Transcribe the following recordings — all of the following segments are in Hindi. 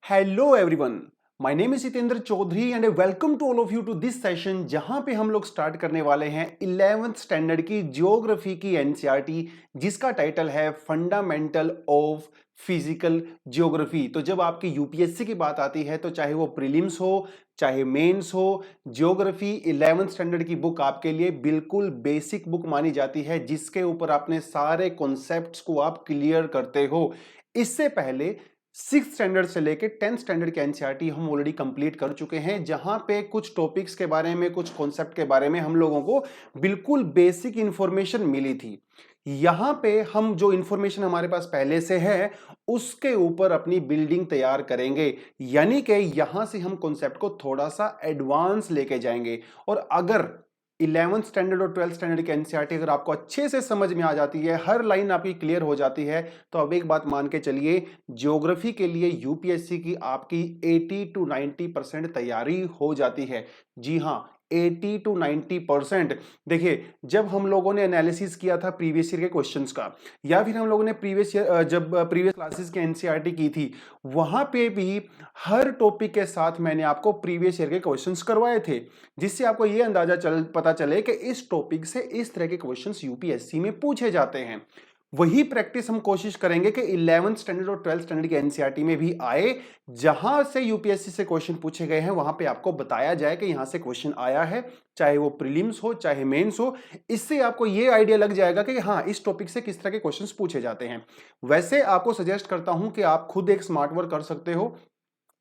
Hello everyone, my name is Jitendra Chaudhary and welcome to all of you to this session जहां पे हम लोग स्टार्ट करने वाले हैं 11th स्टैंडर्ड की ज्योग्राफी की एनसीईआरटी जिसका टाइटल है फंडामेंटल ऑफ फिजिकल ज्योग्राफी। तो जब आपकी यूपीएससी की बात आती है तो चाहे वो प्रीलिम्स हो चाहे मेंस हो, ज्योग्राफी 11th स्टैंडर्ड की बुक आपके लिए बिल्कुल बेसिक बुक मानी जाती है जिसके ऊपर आपने सारे कॉन्सेप्ट्स को आप क्लियर करते हो। इससे पहले 6th स्टैंडर्ड से लेके 10th स्टैंडर्ड के एनसीईआरटी हम ऑलरेडी कंप्लीट कर चुके हैं जहां पे कुछ टॉपिक्स के बारे में कुछ कॉन्सेप्ट के बारे में हम लोगों को बिल्कुल बेसिक इंफॉर्मेशन मिली थी। यहां पे हम जो इंफॉर्मेशन हमारे पास पहले से है उसके ऊपर अपनी बिल्डिंग तैयार करेंगे, यानी कि यहां से हम कॉन्सेप्ट को थोड़ा सा एडवांस लेके जाएंगे। और अगर 11th स्टैंडर्ड और 12th स्टैंडर्ड की एनसीईआरटी अगर आपको अच्छे से समझ में आ जाती है, हर लाइन आपकी क्लियर हो जाती है, तो अब एक बात मान के चलिए, ज्योग्राफी के लिए यूपीएससी की आपकी 80 to 90% तैयारी हो जाती है। जी हां, 80 to 90%। देखिए, जब हम लोगों ने एनालिसिस किया था प्रीवियस ईयर के क्वेश्चंस का, या फिर हम लोगों ने जब प्रीवियस क्लासेस की एनसीईआरटी की थी, वहां पे भी हर टॉपिक के साथ मैंने आपको प्रीवियस ईयर के क्वेश्चंस करवाए थे, जिससे आपको यह अंदाजा पता चले कि इस टॉपिक से इस तरह के क्वेश्चंस यूपीएससी में पूछे जाते हैं। वही प्रैक्टिस हम कोशिश करेंगे कि 11th स्टैंडर्ड और 12th स्टैंडर्ड के एनसीईआरटी में भी आए, जहां से यूपीएससी से क्वेश्चन पूछे गए हैं वहां पे आपको बताया जाए कि यहां से क्वेश्चन आया है, चाहे वो प्रीलिम्स हो चाहे मेंस हो। इससे आपको यह आइडिया लग जाएगा कि हाँ, इस टॉपिक से किस तरह के क्वेश्चंस पूछे जाते हैं। वैसे आपको सजेस्ट करता हूं कि आप खुद एक स्मार्ट वर्क कर सकते हो।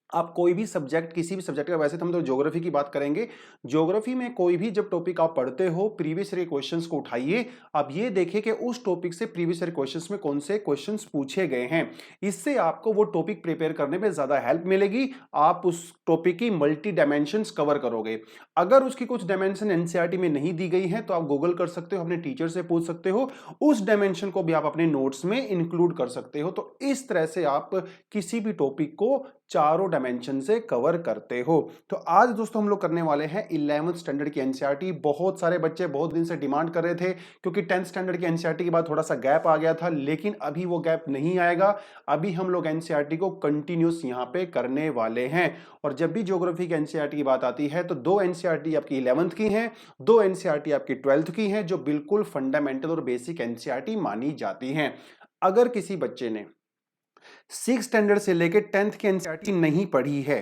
आप कोई भी सब्जेक्ट, किसी भी सब्जेक्ट का, वैसे तो हम तो ज्योग्राफी की बात करेंगे, ज्योग्राफी में कोई भी जब टॉपिक आप पढ़ते हो, प्रीवियस ईयर के क्वेश्चंस को उठाइए। आप ये देखिए कि उस टॉपिक से प्रीवियस ईयर क्वेश्चंस में कौन से क्वेश्चंस पूछे गए हैं। इससे आपको वो टॉपिक प्रिपेयर करने में ज्यादा हेल्प मिलेगी। आप उस टॉपिक की मल्टी डायमेंशंस कवर करोगे। अगर उसकी कुछ डायमेंशन एनसीईआरटी में नहीं दी गई है तो आप गूगल कर सकते हो, अपने टीचर से पूछ सकते हो, उस डायमेंशन को भी आप अपने नोट्स में इंक्लूड कर सकते हो। तो इस तरह से आप किसी भी टॉपिक को चारों डायमेंशन से कवर करते हो। तो आज दोस्तों हम लोग करने वाले हैं 11th स्टैंडर्ड की एनसीईआरटी। बहुत सारे बच्चे बहुत दिन से डिमांड कर रहे थे, क्योंकि 10th स्टैंडर्ड की एनसीईआरटी के बाद थोड़ा सा गैप आ गया था, लेकिन अभी वो गैप नहीं आएगा। अभी हम लोग एनसीईआरटी को कंटिन्यूस यहां पे करने वाले हैं। और जब भी ज्योग्राफी की एनसीईआरटी की बात आती है तो दो एनसीईआरटी आपकी 11th की हैं, दो एनसीईआरटी आपकी 12th की हैं, जो बिल्कुल फंडामेंटल और बेसिक एनसीईआरटी मानी जाती हैं। अगर किसी बच्चे ने 6 स्टैंडर्ड से लेकर 10th की एनसीईआरटी नहीं पढ़ी है,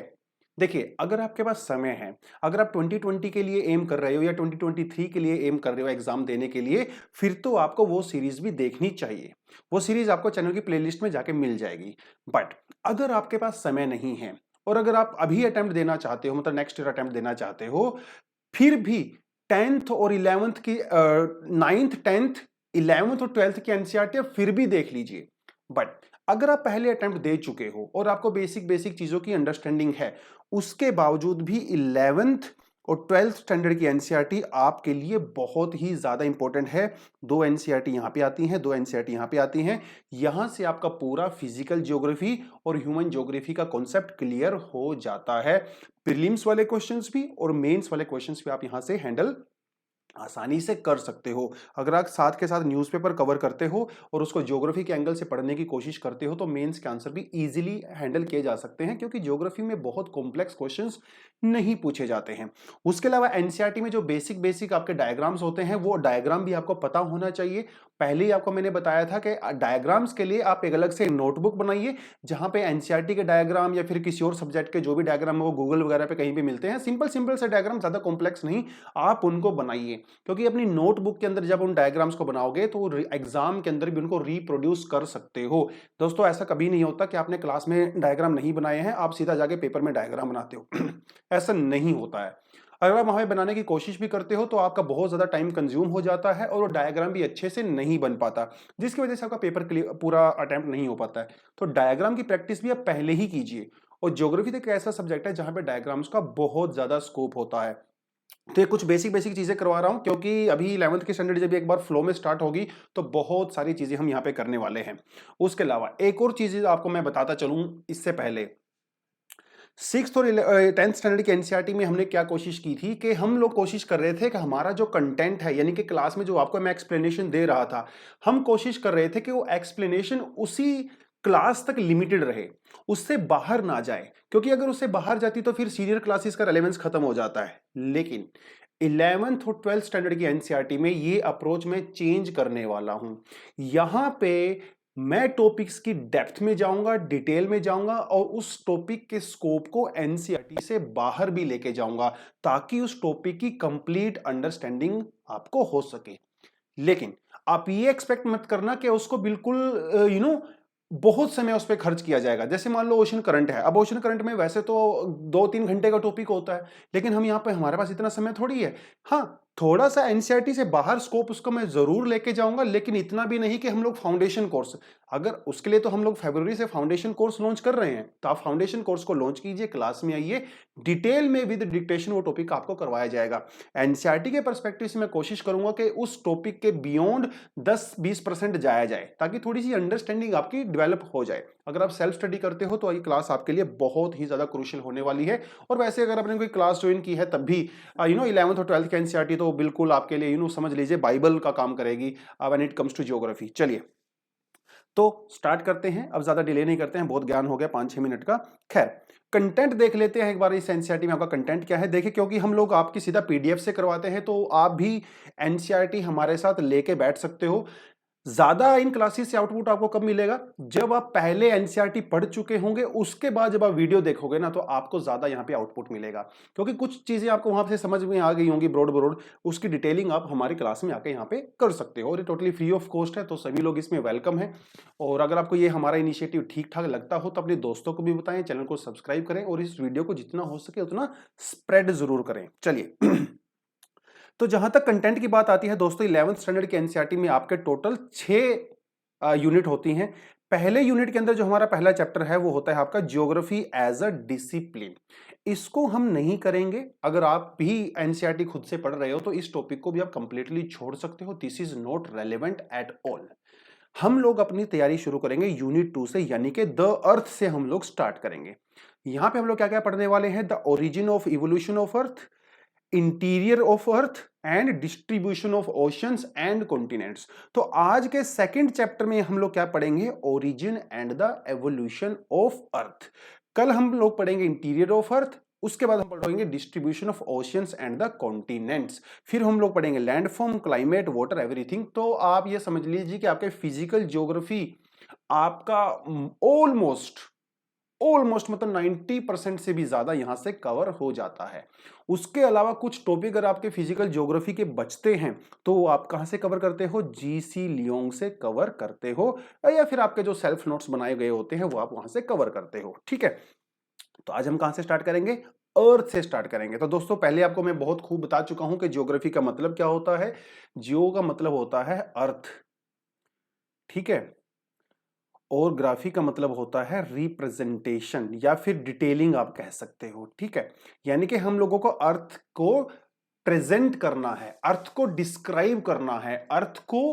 देखिए, अगर आपके पास समय है, अगर आप 2020 के लिए एम कर रहे हो या 2023 के लिए एम कर रहे हो एग्जाम देने के लिए, फिर तो आपको वो सीरीज भी देखनी चाहिए। वो सीरीज आपको चैनल की प्लेलिस्ट में जाके मिल जाएगी। बट अगर आपके पास समय नहीं है और अगर आप अभी अटेम्प्ट देना चाहते हो, मतलब नेक्स्ट ईयर अटेम्प्ट देना चाहते हो, फिर भी 10th और 11th की 9th 10th 11th और 12th की एनसीईआरटी आप फिर भी देख लीजिए। बट अगर आप पहले अटेम्प्ट दे चुके हो और आपको बेसिक बेसिक चीजों की अंडरस्टैंडिंग है, उसके बावजूद भी 11th और 12th स्टैंडर्ड की एनसीईआरटी आपके लिए बहुत ही ज्यादा इंपॉर्टेंट है। दो एनसीईआरटी यहां पे आती हैं, दो एनसीईआरटी यहां पे आती हैं। यहां से आपका पूरा फिजिकल ज्योग्राफी और ह्यूमन ज्योग्राफी का कॉन्सेप्ट क्लियर हो जाता है। प्रीलिम्स वाले क्वेश्चंस भी और मेंस वाले क्वेश्चंस भी आप यहां से हैंडल आसानी से कर सकते हो। अगर आप साथ के साथ न्यूज़पेपर कवर करते हो और उसको ज्योग्राफी के एंगल से पढ़ने की कोशिश करते हो, तो मेंस के आंसर भी इजीली हैंडल किए जा सकते हैं, क्योंकि ज्योग्राफी में बहुत कॉम्प्लेक्स क्वेश्चंस नहीं पूछे जाते हैं। उसके अलावा एनसीईआरटी में जो बेसिक बेसिक आपके डायग्राम्स होते हैं, वो डायग्राम भी आपको पता होना चाहिए। पहले ही आपको मैंने बताया था कि डायग्राम्स के लिए आप एक अलग से नोटबुक बनाइए, जहां पे एनसीईआरटी के डायग्राम या फिर किसी और सब्जेक्ट के जो भी डायग्राम है वो गूगल वगैरह पे कहीं भी मिलते हैं। सिंपल सिंपल से डायग्राम, ज्यादा कॉम्प्लेक्स नहीं, आप उनको बनाइए, क्योंकि अपनी नोटबुक के अंदर जब उन डायग्राम्स को बनाओगे तो एग्जाम के अंदर भी उनको रिप्रोड्यूस कर सकते हो। दोस्तों, ऐसा कभी नहीं होता कि आपने क्लास में डायग्राम नहीं बनाए हैं, आप सीधा जाके पेपर में डायग्राम बनाते हो। ऐसा नहीं होता है। अगर आप हमें बनाने की कोशिश भी करते हो तो आपका बहुत ज्यादा टाइम कंज्यूम हो जाता है और वो डायग्राम भी अच्छे से नहीं बन पाता, जिसकी वजह से आपका पेपर पूरा अटेम्प्ट नहीं हो पाता है। तो डायग्राम की प्रैक्टिस भी आप पहले ही कीजिए। और ज्योग्राफी तो एक ऐसा सब्जेक्ट है जहां पे डायग्राम्स का बहुत ज्यादा स्कोप होता है। तो ये कुछ बेसिक बेसिक चीजें करवा रहा हूं, क्योंकि अभी 11th की स्टैंडर्ड जब एक बार फ्लो में स्टार्ट होगी तो बहुत सारी चीजें हम यहां पे करने वाले हैं। उसके अलावा एक और चीज आपको मैं बताता चलूं इससे पहले, 6th और 10th स्टैंडर्ड की एनसीईआरटी में हमने क्या कोशिश की थी कि हम लोग कोशिश कर रहे थे कि हमारा जो कंटेंट है, यानी कि क्लास में जो आपको मैं एक्सप्लेनेशन दे रहा था, हम कोशिश कर रहे थे कि वो एक्सप्लेनेशन उसी क्लास तक लिमिटेड रहे, उससे बाहर ना जाए, क्योंकि अगर उससे बाहर जाती तो फिर सीनियर क्लासेस का रेलेवेंस खत्म हो जाता है। लेकिन 11th और 12th स्टैंडर्ड की एनसीईआरटी में ये अप्रोच मैं चेंज करने वाला हूं। यहां पे मैं टॉपिक्स की डेप्थ में जाऊंगा, डिटेल में जाऊंगा और उस टॉपिक के स्कोप को एनसीईआरटी से बाहर भी लेके जाऊंगा, ताकि उस टॉपिक की कंप्लीट अंडरस्टैंडिंग आपको हो सके। लेकिन आप ये एक्सपेक्ट मत करना कि उसको बिल्कुल बहुत समय उस पर खर्च किया जाएगा। जैसे मान लो ओशन करंट है, अब ओशन करंट में वैसे तो 2-3 घंटे का टॉपिक होता है, लेकिन हम यहाँ पे हमारे पास इतना समय थोड़ी है। हाँ, थोड़ा सा एनसीईआरटी से बाहर स्कोप उसको मैं जरूर लेके जाऊंगा, लेकिन इतना भी नहीं कि हम लोग फाउंडेशन कोर्स, अगर उसके लिए तो हम लोग फरवरी से फाउंडेशन कोर्स लॉन्च कर रहे हैं, तो आप फाउंडेशन कोर्स को लॉन्च कीजिए, क्लास में आइए, डिटेल में विद डिक्टेशन वो टॉपिक आपको करवाया जाएगा। एनसीईआरटी के पर्सपेक्टिव से मैं कोशिश करूंगा कि उस टॉपिक के बियॉन्ड 10-20% जाया जाए, ताकि थोड़ी सी अंडरस्टैंडिंग आपकी डेवलप हो जाए। अगर आप सेल्फ स्टडी करते हो तो ये क्लास आपके लिए बहुत ही ज्यादा क्रूशियल होने वाली है। और वैसे अगर आपने कोई क्लास ज्वाइन की है तब भी 11th और 12th की एनसीईआरटी तो बिल्कुल आपके लिए समझ लीजिए बाइबल का काम करेगी when it comes to geography. चलिए तो स्टार्ट करते हैं, अब ज्यादा डिले नहीं करते हैं, बहुत ज्ञान हो गया 5-6 मिनट का। खैर, कंटेंट देख लेते हैं एक बार इस एनसीईआरटी में आपका कंटेंट क्या है। देखिए, क्योंकि हम लोग आपकी सीधा पीडीएफ से करवाते हैं, तो आप भी एनसीईआरटी हमारे साथ लेके बैठ सकते हो। ज्यादा इन क्लासेस से आउटपुट आपको कब मिलेगा? जब आप पहले एनसीईआरटी पढ़ चुके होंगे, उसके बाद जब आप वीडियो देखोगे ना, तो आपको ज्यादा यहाँ पे आउटपुट मिलेगा, क्योंकि कुछ चीजें आपको वहां से समझ में आ गई होंगी ब्रॉड ब्रॉड, उसकी डिटेलिंग आप हमारी क्लास में आके यहाँ पे कर सकते हो। और ये टोटली फ्री ऑफ कॉस्ट है, तो सभी लोग इसमें वेलकम है। और अगर आपको ये हमारा इनिशिएटिव ठीक ठाक लगता हो तो अपने दोस्तों को भी बताएं, चैनल को सब्सक्राइब करें और इस वीडियो को जितना हो सके उतना स्प्रेड जरूर करें। चलिए तो जहां तक कंटेंट की बात आती है दोस्तों, 11th स्टैंडर्ड के एनसीईआरटी में आपके टोटल 6 यूनिट होती हैं। पहले यूनिट के अंदर जो हमारा पहला चैप्टर है वो होता है आपका ज्योग्राफी एज अ डिसिप्लिन। इसको हम नहीं करेंगे। अगर आप भी एनसीईआरटी खुद से पढ़ रहे हो तो इस टॉपिक को भी आप कंप्लीटली छोड़ सकते हो, this is not relevant at all. हम लोग अपनी तैयारी शुरू करेंगे यूनिट 2 से, यानी कि द अर्थ से हम लोग स्टार्ट करेंगे। यहां पे हम लोग क्या क्या पढ़ने वाले हैं? The origin of evolution of earth, interior of earth and distribution of oceans and continents. तो आज के सेकंड चैप्टर में हम लोग क्या पढ़ेंगे? Origin and the evolution of earth. कल हम लोग पढ़ेंगे इंटीरियर ऑफ अर्थ, उसके बाद हम पढ़ेंगे distribution of oceans and the continents, फिर हम लोग पढ़ेंगे लैंडफॉर्म, क्लाइमेट, वाटर, एवरीथिंग। तो आप ये समझ लीजिए कि आपके फिजिकल ज्योग्राफी आपका ऑलमोस्ट मतलब 90% से भी ज्यादा यहां से कवर हो जाता है। उसके अलावा कुछ टॉपिक अगर आपके फिजिकल ज्योग्राफी के बचते हैं तो आप कहां से कवर करते हो? जीसी लियोंग से कवर करते हो, या फिर आपके जो सेल्फ नोट्स बनाए गए होते हैं वो आप वहां से कवर करते हो। ठीक है, तो आज हम कहां से स्टार्ट करेंगे? अर्थ से स्टार्ट करेंगे। तो दोस्तों पहले आपको मैं बहुत खूब बता चुका हूं कि ज्योग्राफी का मतलब क्या होता है। जियो का मतलब होता है अर्थ, ठीक है, और ग्राफी का मतलब होता है रिप्रेजेंटेशन या फिर डिटेलिंग आप कह सकते हो। ठीक है, यानी कि हम लोगों को अर्थ को प्रेजेंट करना है, अर्थ को डिस्क्राइब करना है, अर्थ को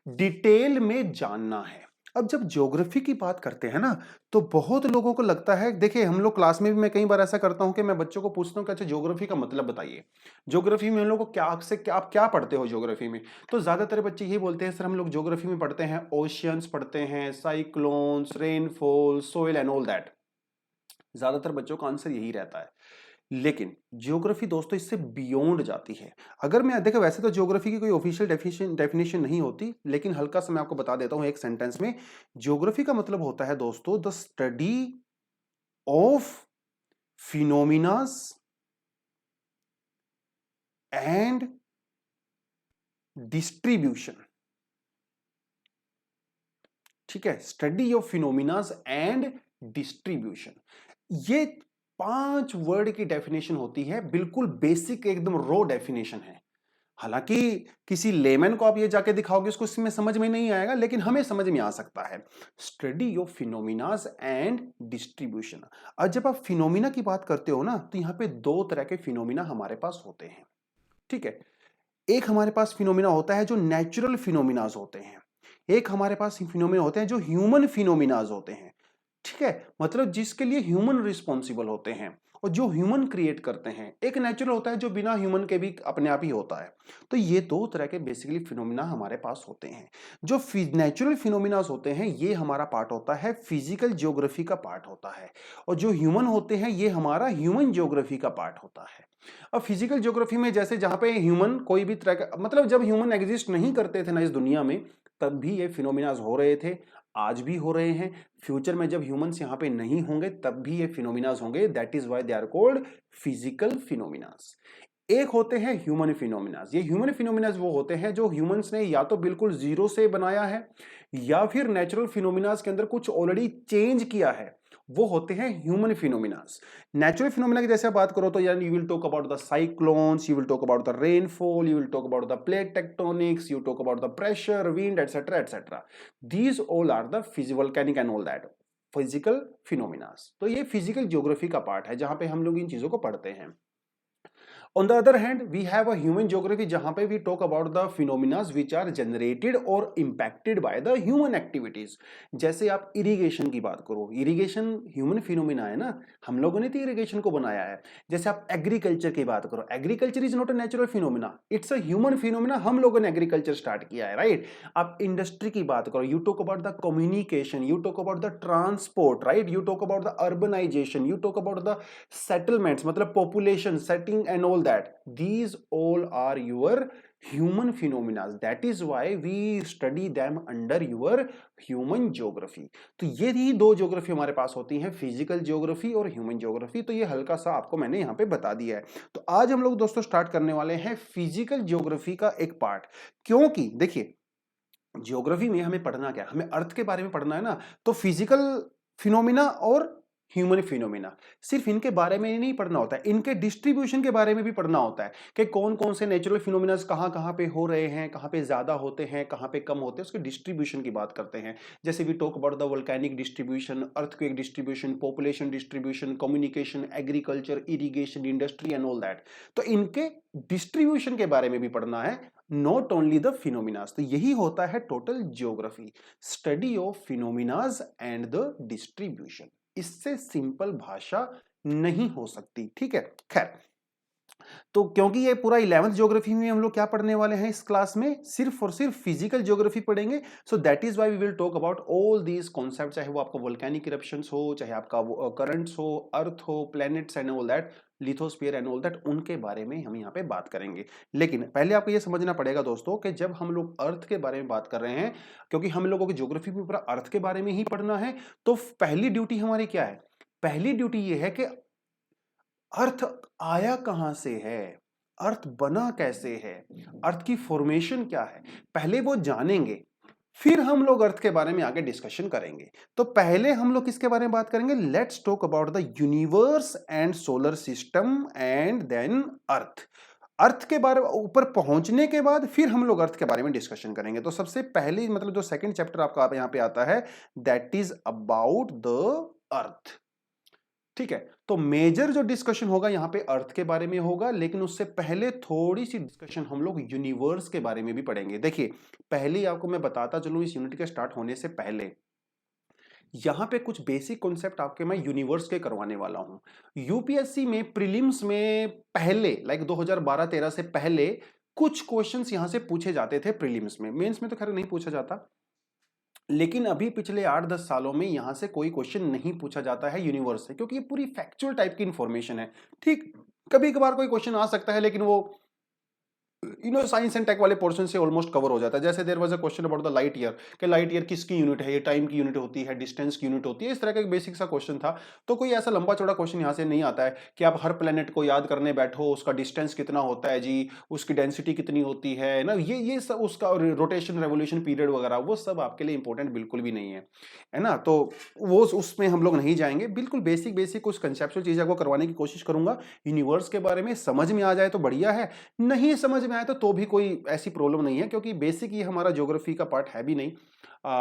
डिटेल में जानना है। अब जब ज्योग्राफी की बात करते हैं ना, तो बहुत लोगों को लगता है, देखिए हम लोग क्लास में भी मैं कई बार ऐसा करता हूं कि मैं बच्चों को पूछता हूं कि अच्छा ज्योग्राफी का मतलब बताइए, ज्योग्राफी में हम लोग को आप क्या पढ़ते हो ज्योग्राफी में? तो ज्यादातर बच्चे ये बोलते हैं सर हम लोग ज्योग्राफी में पढ़ते हैं ओशियंस, पढ़ते हैं cyclones, rainfall, soil and all that. ज्यादातर बच्चों का आंसर यही रहता है, लेकिन ज्योग्राफी दोस्तों इससे बियॉन्ड जाती है। अगर मैं देखो, वैसे तो ज्योग्राफी की कोई ऑफिशियल डेफिनेशन नहीं होती, लेकिन हल्का सा मैं आपको बता देता हूं एक सेंटेंस में। ज्योग्राफी का मतलब होता है दोस्तों the study of phenomenas and distribution. ठीक है, study of phenomenas and distribution. ये 5 वर्ड की डेफिनेशन होती है, बिल्कुल बेसिक एकदम रॉ डेफिनेशन है। हालांकि किसी लेमैन को आप ये जाके दिखाओगे उसको इसमें समझ में नहीं आएगा, लेकिन हमें समझ में आ सकता है। Study of phenomenas and distribution. और जब आप फिनोमिना की बात करते हो ना, तो यहां पे 2 तरह के फिनोमिना हमारे पास होते हैं। ठीक है, एक हमारे पास फिनोमिना होता है जो नेचुरल फिनोमिनाज होते हैं, एक हमारे पास फिनोमिना होते हैं जो ह्यूमन फिनोमिनाज होते हैं। ठीक है, मतलब जिसके लिए ह्यूमन रिस्पॉन्सिबल होते हैं और जो ह्यूमन क्रिएट करते हैं। एक नेचुरल होता है जो बिना ह्यूमन के भी अपने आप ही होता है। तो ये दो तरह के बेसिकली फिनोमिना हमारे पास होते हैं। जो नेचुरल फिनोमिना होते हैं ये हमारा पार्ट होता है, फिजिकल ज्योग्राफी का पार्ट होता है, और जो ह्यूमन होते हैं ये हमारा ह्यूमन ज्योग्राफी का पार्ट होता है। अब फिजिकल ज्योग्राफी में जैसे जहां पे ह्यूमन कोई भी तरह का, मतलब जब ह्यूमन एग्जिस्ट नहीं करते थे ना इस दुनिया में, तब भी ये फिनोमिना हो रहे थे, आज भी हो रहे हैं। फ्यूचर में जब ह्यूमंस यहाँ पे नहीं होंगे तब भी ये फिनोमिनाज होंगे। That is why they are called physical phenomenas. एक होते हैं ह्यूमन फिनोमिनाज। ये ह्यूमन फिनोमिनाज वो होते हैं जो ह्यूमंस ने या तो बिल्कुल जीरो से बनाया है या फिर नेचुरल फिनोमिनाज के अंदर कुछ ऑलरेडी चेंज किया है, वो होते हैं ह्यूमन फिनोमिनाज। नेचुरल फिनोमिना की जैसे बात करो तो यानी you will talk about the cyclones, you will talk about the rainfall, you will talk about the plate tectonics, you talk about the pressure, wind, etcetera etcetera. These all are the volcanic and all that physical phenomenas. तो ये फिजिकल ज्योग्राफी का पार्ट है जहां पे हम लोग इन चीजों को पढ़ते हैं। On the other hand, we have a human geography जहां पे we talk about the phenomena which are generated or impacted by the human activities। जैसे आप इरिगेशन की बात करो, इरिगेशन ह्यूमन फिनोमिना है ना, हम लोगों ने तो इरिगेशन को बनाया है। जैसे आप एग्रीकल्चर की बात करो, agriculture is not a natural phenomena, it's a human phenomena, हम लोगों ने एग्रीकल्चर स्टार्ट किया है, राइट। आप इंडस्ट्री की बात करो, you talk about the communication, you talk about the transport, right, you talk about the urbanisation, you talk about the settlements, मतलब population setting and all that, these all are your human phenomena, that is why we study them under your human geography। तो ये ही दो ज्योग्राफी हमारे पास होती हैं, फिजिकल ज्योग्राफी और ह्यूमन ज्योग्राफी। तो ये हल्का सा आपको मैंने यहाँ पे बता दिया है। तो आज हम लोग दोस्तों स्टार्ट करने वाले हैं फिजिकल ज्योग्राफी का एक पार्ट, क्योंकि देखिए ज्योग्राफी में हमें पढ़ना क्या है, हमें अर्थ के बारे में पढ़ना है ना। तो फिजिकल फिनोमिना और ह्यूमन फिनोमिना, सिर्फ इनके बारे में ही नहीं पढ़ना होता है, इनके डिस्ट्रीब्यूशन के बारे में भी पढ़ना होता है कि कौन कौन से नेचुरल फिनोमिनास कहाँ कहाँ पे हो रहे हैं, कहाँ पे ज्यादा होते हैं, कहाँ पे कम होते हैं, उसके डिस्ट्रीब्यूशन की बात करते हैं। जैसे we talk about the volcanic distribution, earthquake distribution, population distribution, communication, agriculture, irrigation, industry and all that. तो इनके डिस्ट्रीब्यूशन के बारे में भी पढ़ना है, नॉट ओनली द फिनोमिनास। तो यही होता है total geography, study of phenomenas and the distribution. इससे सिंपल भाषा नहीं हो सकती, ठीक है। खैर, तो क्योंकि ये पूरा 11th ज्योग्राफी में हम लोग क्या पढ़ने वाले हैं इस क्लास में, सिर्फ और सिर्फ फिजिकल ज्योग्राफी पढ़ेंगे। So that is why we will talk about all these concept, चाहे वो आपका वोल्केनिक इरप्शंस हो, चाहे आपका करंट्स हो, अर्थ हो, planets and all that, lithosphere and all that, उनके बारे में हम यहाँ पे बात करेंगे। लेकिन पहले आपको ये समझना पड़ेगा दोस्तों कि जब हम लोग अर्थ के बारे में बात कर रहे हैं, क्योंकि हम लोगों की ज्योग्राफी में पूरा अर्थ के बारे में ही पढ़ना है, तो पहली ड्यूटी हमारी क्या है, पहली ड्यूटी ये है कि अर्थ आया कहां से है, अर्थ बना कैसे है, अर्थ की फॉर्मेशन क्या है, पहले वो जानेंगे, फिर हम लोग अर्थ के बारे में आगे डिस्कशन करेंगे। तो पहले हम लोग किसके बारे में बात करेंगे, let's talk about the universe and solar system and then earth. Earth के बारे में ऊपर पहुंचने के बाद फिर हम लोग अर्थ के बारे में डिस्कशन करेंगे। तो सबसे पहले मतलब जो सेकंड चैप्टर आपका यहाँ पे आता है, that is about the earth, ठीक है। तो मेजर जो डिस्कशन होगा यहाँ पे अर्थ के बारे में होगा, लेकिन उससे पहले थोड़ी सी डिस्कशन हम लोग यूनिवर्स के बारे में भी पढ़ेंगे। देखिए, पहले आपको मैं बताता चलूं, इस यूनिट के स्टार्ट होने से पहले यहाँ पे कुछ बेसिक कॉन्सेप्ट आपके मैं यूनिवर्स के करवाने वाला हूं। यूपीएससी में प्रीलिम्स में पहले लाइक 2012-13 से पहले कुछ क्वेश्चंस यहां से पूछे जाते थे प्रीलिम्स में, मेंस में तो खैर नहीं पूछा जाता, लेकिन अभी पिछले 8-10 सालों में यहां से कोई क्वेश्चन नहीं पूछा जाता है यूनिवर्स से, क्योंकि ये पूरी फैक्चुअल टाइप की इंफॉर्मेशन है। ठीक, कभी कभार कोई क्वेश्चन आ सकता है, लेकिन वो साइंस एंड टेक वाले पोर्शन से ऑलमोस्ट कवर हो जाता है। जैसे there was a question about the light year, कि लाइट ईयर किसकी यूनिट है, ये टाइम की यूनिट होती है, डिस्टेंस की यूनिट होती है, इस तरह का एक बेसिक सा क्वेश्चन था। तो कोई ऐसा लंबा चौड़ा क्वेश्चन यहाँ से नहीं आता है कि आप हर प्लेनेट को याद करने बैठो, उसका डिस्टेंस कितना होता है जी, उसकी डेंसिटी कितनी होती है ना, ये सब उसका रोटेशन रेवोल्यूशन पीरियड वगैरह, वो सब आपके लिए इंपॉर्टेंट बिल्कुल भी नहीं है ना। तो वो उसमें हम लोग नहीं जाएंगे, बिल्कुल बेसिक बेसिक कुछ कंसेप्चुअल चीजें आपको करवाने की कोशिश करूंगा। यूनिवर्स के बारे में समझ में आ जाए तो बढ़िया है, नहीं समझ में आए तो भी कोई ऐसी प्रॉब्लम नहीं है, क्योंकि बेसिक ये हमारा ज्योग्राफी का पार्ट है भी नहीं।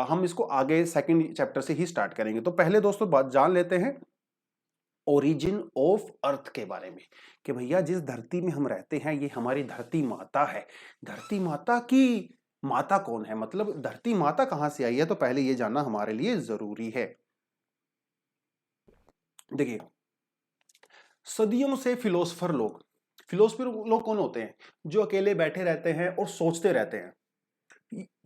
हम इसको आगे सेकंड चैप्टर से ही स्टार्ट करेंगे। तो पहले दोस्तों बात जान लेते हैं ओरिजिन ऑफ अर्थ के बारे में, कि भैया जिस धरती में हम रहते हैं ये हमारी धरती माता है। धरती माता की माता कौन है, मतलब धरती माता कहां से आई है, तो पहले ये जानना हमारे लिए जरूरी है। देखिए, सदियों से फिलोसफर लोग कौन होते हैं? जो अकेले बैठे रहते हैं और सोचते रहते हैं।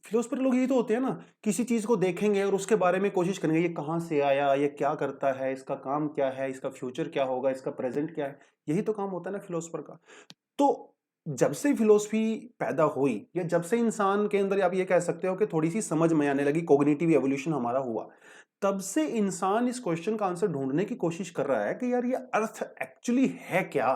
फिलोसफर लोग यही तो होते हैं ना, किसी चीज को देखेंगे और उसके बारे में कोशिश करेंगे, ये कहाँ से आया, ये क्या करता है, इसका काम क्या है, इसका फ्यूचर क्या होगा, इसका प्रेजेंट क्या है। यही तो काम होता है ना फिलोसफर का। तो जब से फिलोसफी पैदा हुई, या जब से इंसान के अंदर आप ये कह सकते हो कि थोड़ी सी समझ में आने लगी, कॉग्निटिव एवोल्यूशन हमारा हुआ, तब से इंसान इस क्वेश्चन का आंसर ढूंढने की कोशिश कर रहा है कि यार ये अर्थ एक्चुअली है क्या,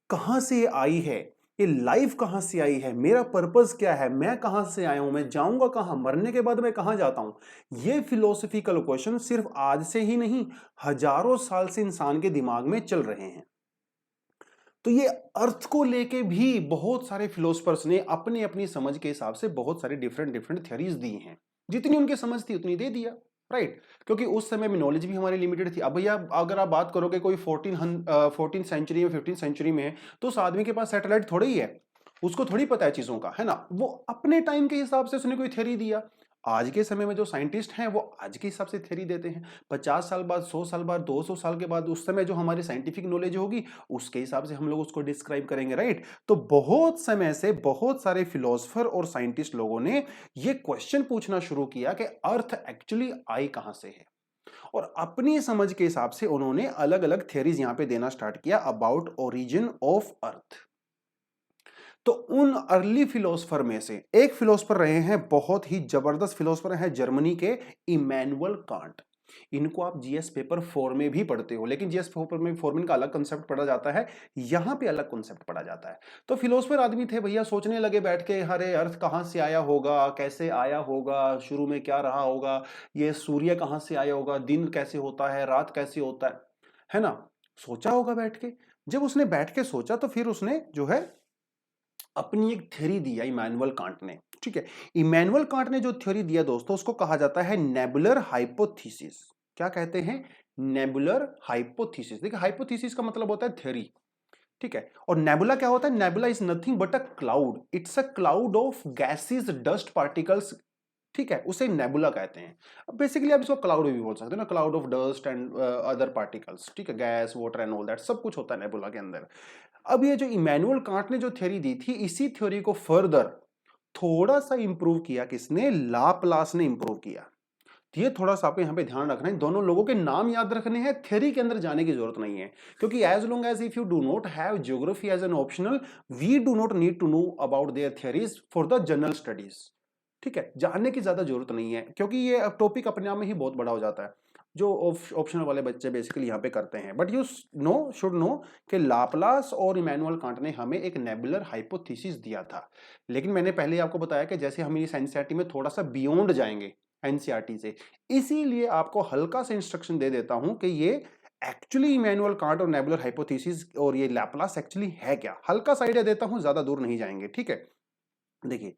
कहां से ये आई है, ये लाइफ कहां से आई है, मेरा पर्पस क्या है, मैं कहां से आया हूं, मैं जाऊंगा कहां, मरने के बाद मैं कहां जाता हूं। ये फिलोसफिकल क्वेश्चन सिर्फ आज से ही नहीं, हजारों साल से इंसान के दिमाग में चल रहे हैं। तो ये अर्थ को लेके भी बहुत सारे फिलोसफर्स ने अपनी अपनी समझ के हिसाब से बहुत सारी डिफरेंट डिफरेंट थ्योरीज दी हैं। जितनी उनकी समझ थी उतनी दे दिया, राइट। क्योंकि उस समय में नॉलेज भी हमारी लिमिटेड थी। अब भैया अगर आप बात करोगे कोई 14 सेंचुरी में 15 सेंचुरी में है, तो उस आदमी के पास सैटेलाइट थोड़ी ही है, उसको थोड़ी पता है चीजों का, है ना। वो अपने टाइम के हिसाब से उसने कोई थ्योरी दिया। आज के समय में जो साइंटिस्ट हैं वो आज के हिसाब से थ्योरी देते हैं। 50 साल बाद, 100 साल बाद, 200 साल के बाद उस समय जो हमारी साइंटिफिक नॉलेज होगी उसके हिसाब से हम लोग उसको डिस्क्राइब करेंगे, राइट। तो बहुत समय से बहुत सारे फिलोसफर और साइंटिस्ट लोगों ने ये क्वेश्चन पूछना शुरू किया कि अर्थ एक्चुअली आई कहां से है, और अपनी समझ के हिसाब से उन्होंने अलग अलग थ्योरीज यहां पे देना स्टार्ट किया अबाउट ओरिजिन ऑफ अर्थ। तो उन अर्ली फिलोसफर में से एक फिलोसफर रहे हैं, बहुत ही जबरदस्त फिलोसफर हैं, जर्मनी के इमैनुअल कांट। इनको आप जीएस पेपर 4 में भी पढ़ते हो, लेकिन जीएस पेपर में 4 में इनका अलग कंसेप्ट पढ़ा जाता है, यहां पे अलग कंसेप्ट पढ़ा जाता है। तो फिलोसफर आदमी थे भैया, सोचने लगे बैठ के, हरे अर्थ कहां से आया होगा, कैसे आया होगा, शुरू में क्या रहा होगा, ये सूर्य कहां से आया होगा, दिन कैसे होता है, रात कैसे होता है ना। सोचा होगा बैठ के। जब उसने बैठ के सोचा तो फिर उसने जो है अपनी एक थ्योरी दिया इमैनुअल कांट ने, ठीक है। इमैनुअल कांट ने जो थ्योरी दिया दोस्तों, उसको कहा जाता है नेबुलर हाइपोथेसिस। क्या कहते हैं? Nebular hypothesis. देखिए, हाइपोथेसिस का मतलब होता है थ्योरी, ठीक है। और नेबुला क्या होता है? Nebula is nothing but a cloud, it's a cloud of gases, dust particles, ठीक है, उसे नेबुला कहते हैं। अब बेसिकली आप इसको क्लाउड भी बोल सकते हो ना, cloud of dust and other particles, ठीक है, gas, water and all that, सब कुछ होता है नेबुला के अंदर। अब ये जो इमैनुअल कांट ने जो थ्योरी दी थी, इसी थ्योरी को फर्दर थोड़ा सा इंप्रूव किया किसने? लाप्लास ने इंप्रूव किया। तो ये थोड़ा सा आपको यहाँ पे ध्यान रखना है, दोनों लोगों के नाम याद रखने हैं, थ्योरी के अंदर जाने की जरूरत नहीं है। क्योंकि as long as if you do not have geography as an optional, we do not need to know about their theories for the general studies, ठीक है। जानने की ज्यादा जरूरत नहीं है, क्योंकि ये टॉपिक अपने आप में ही बहुत बड़ा हो जाता है, जो ऑप्शनल वाले बच्चे बेसिकली यहाँ पे करते हैं। But you know should know कि लाप्लास और इमैनुअल कांट ने हमें एक नेबुलर हाइपोथेसिस दिया था। लेकिन मैंने पहले आपको बताया कि जैसे हम इस एनसीईआरटी में थोड़ा सा बियॉन्ड जाएंगे एनसीईआरटी से, इसीलिए आपको हल्का सा इंस्ट्रक्शन दे देता हूं कि ये एक्चुअली इमैनुअल कांट और नेबुलर हाइपोथेसिस और ये लाप्लास एक्चुअली है क्या, हल्का सा आइडिया देता हूं, ज्यादा दूर नहीं जाएंगे, ठीक है। देखिए,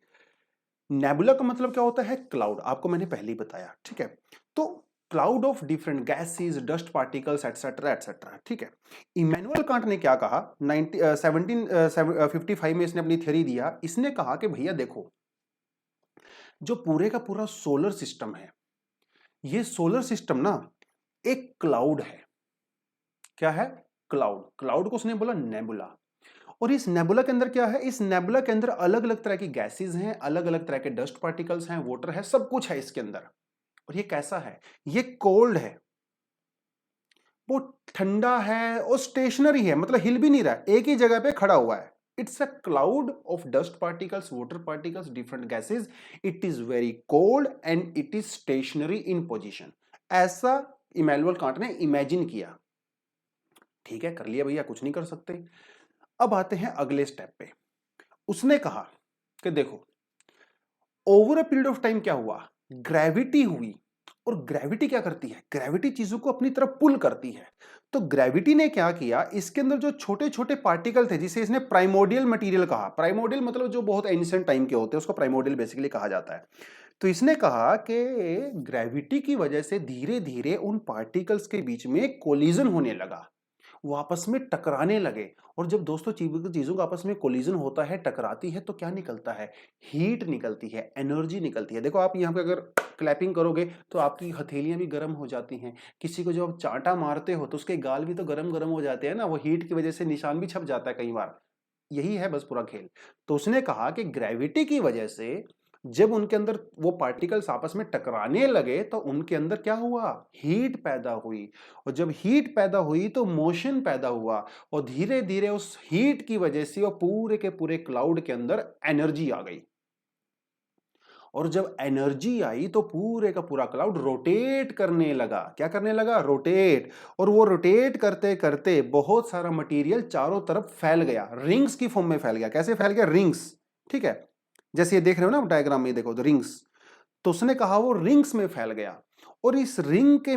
नेबुला का मतलब क्या होता है? क्लाउड, आपको मैंने पहले ही बताया, ठीक है। तो cloud of different gases, dust particles etcetera etcetera, ठीक है। इमैनुअल कांट ने क्या कहा? 1755 में इसने अपनी थ्योरी दिया। इसने कहा कि भैया देखो, जो पूरे का पूरा सोलर सिस्टम है, ये सोलर सिस्टम ना एक क्लाउड है। क्या है? क्लाउड। क्लाउड को उसने बोला नेबुला। और इस नेबुला के अंदर क्या है? इस नेबुला के अंदर अलग अलग तरह की गैसेस हैं, अलग अलग तरह के डस्ट पार्टिकल्स हैं, वाटर है, सब कुछ है इसके अंदर। और ये कैसा है? ये कोल्ड है, वो ठंडा है और स्टेशनरी है, मतलब हिल भी नहीं रहा है, एक ही जगह पे खड़ा हुआ है। It's a cloud of dust particles, water particles, different gases. It is very cold and it is stationary in position. ऐसा इमैनुअल कांट ने इमेजिन किया। ठीक है, कर लिया भैया, कुछ नहीं कर सकते। अब आते हैं अगले स्टेप पे। उसने कहा कि देखो, over a period of time क्या हुआ? ग्रेविटी हुई। और ग्रेविटी क्या करती है? ग्रेविटी चीजों को अपनी तरफ पुल करती है। तो ग्रेविटी ने क्या किया, इसके अंदर जो छोटे छोटे पार्टिकल थे, जिसे इसने प्राइमोर्डियल मटेरियल कहा। प्राइमोर्डियल मतलब जो बहुत एंशिएंट टाइम के होते हैं, उसको प्राइमोर्डियल बेसिकली कहा जाता है। तो इसने कहा कि ग्रेविटी की वजह से धीरे धीरे उन पार्टिकल्स के बीच में कोलिजन होने लगा। वो आपस में टकराने लगे। और जब दोस्तों चीजों का आपस में कोलिजन होता है, टकराती है, तो क्या निकलता है? हीट निकलती है, एनर्जी निकलती है। देखो आप यहाँ पे अगर क्लैपिंग करोगे तो आपकी हथेलियां भी गर्म हो जाती हैं। किसी को जब आप चांटा मारते हो तो उसके गाल भी तो गरम गरम हो जाते हैं ना, वो हीट की वजह से निशान भी छप जाता है कई बार। यही है बस पूरा खेल। तो उसने कहा कि ग्रेविटी की वजह से जब उनके अंदर वो पार्टिकल्स आपस में टकराने लगे तो उनके अंदर क्या हुआ? हीट पैदा हुई। और जब हीट पैदा हुई तो मोशन पैदा हुआ। और धीरे धीरे उस हीट की वजह से वो पूरे के पूरे क्लाउड के अंदर एनर्जी आ गई। और जब एनर्जी आई तो पूरे का पूरा क्लाउड रोटेट करने लगा। क्या करने लगा? रोटेट। और वो रोटेट करते करते बहुत सारा मटेरियल चारों तरफ फैल गया, रिंग्स की फॉर्म में फैल गया। कैसे फैल गया? रिंग्स। ठीक है, जैसे ये देख रहे हो ना डायग्राम में, देखो रिंग्स। तो उसने कहा वो रिंग्स में फैल गया। और इस रिंग के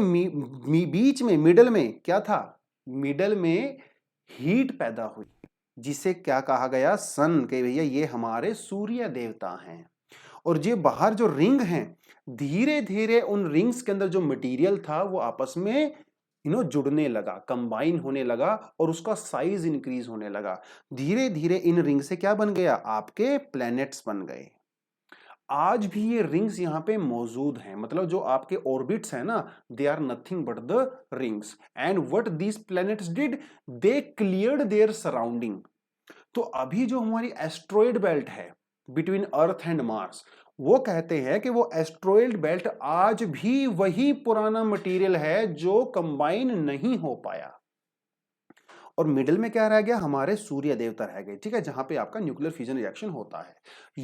बीच में, मिडल में क्या था? मिडल में हीट पैदा हुई, जिसे क्या कहा गया? सन। के भैया ये हमारे सूर्य देवता हैं। और ये बाहर जो रिंग हैं, धीरे धीरे उन रिंग्स के अंदर जो मटेरियल था वो आपस में जुड़ने लगा, कंबाइन होने लगा, और उसका साइज इंक्रीज होने लगा। धीरे धीरे इन रिंग से क्या बन गया? आपके प्लैनेट्स बन गए। आज भी ये रिंग्स यहाँ पे मौजूद हैं। मतलब जो आपके ऑर्बिट्स हैं ना, they are nothing but the rings. And what these planets did, they cleared their surrounding. तो अभी जो हमारी एस्ट्रॉयड बेल्ट है बिटवीन अर्थ एंड मार्स, वो कहते हैं कि वो एस्ट्रॉयड बेल्ट आज भी वही पुराना मटेरियल है जो कंबाइन नहीं हो पाया। और मिडिल में क्या रह गया? हमारे सूर्य देवता रह गए। ठीक है, जहां पे आपका न्यूक्लियर फ्यूजन रिएक्शन होता है।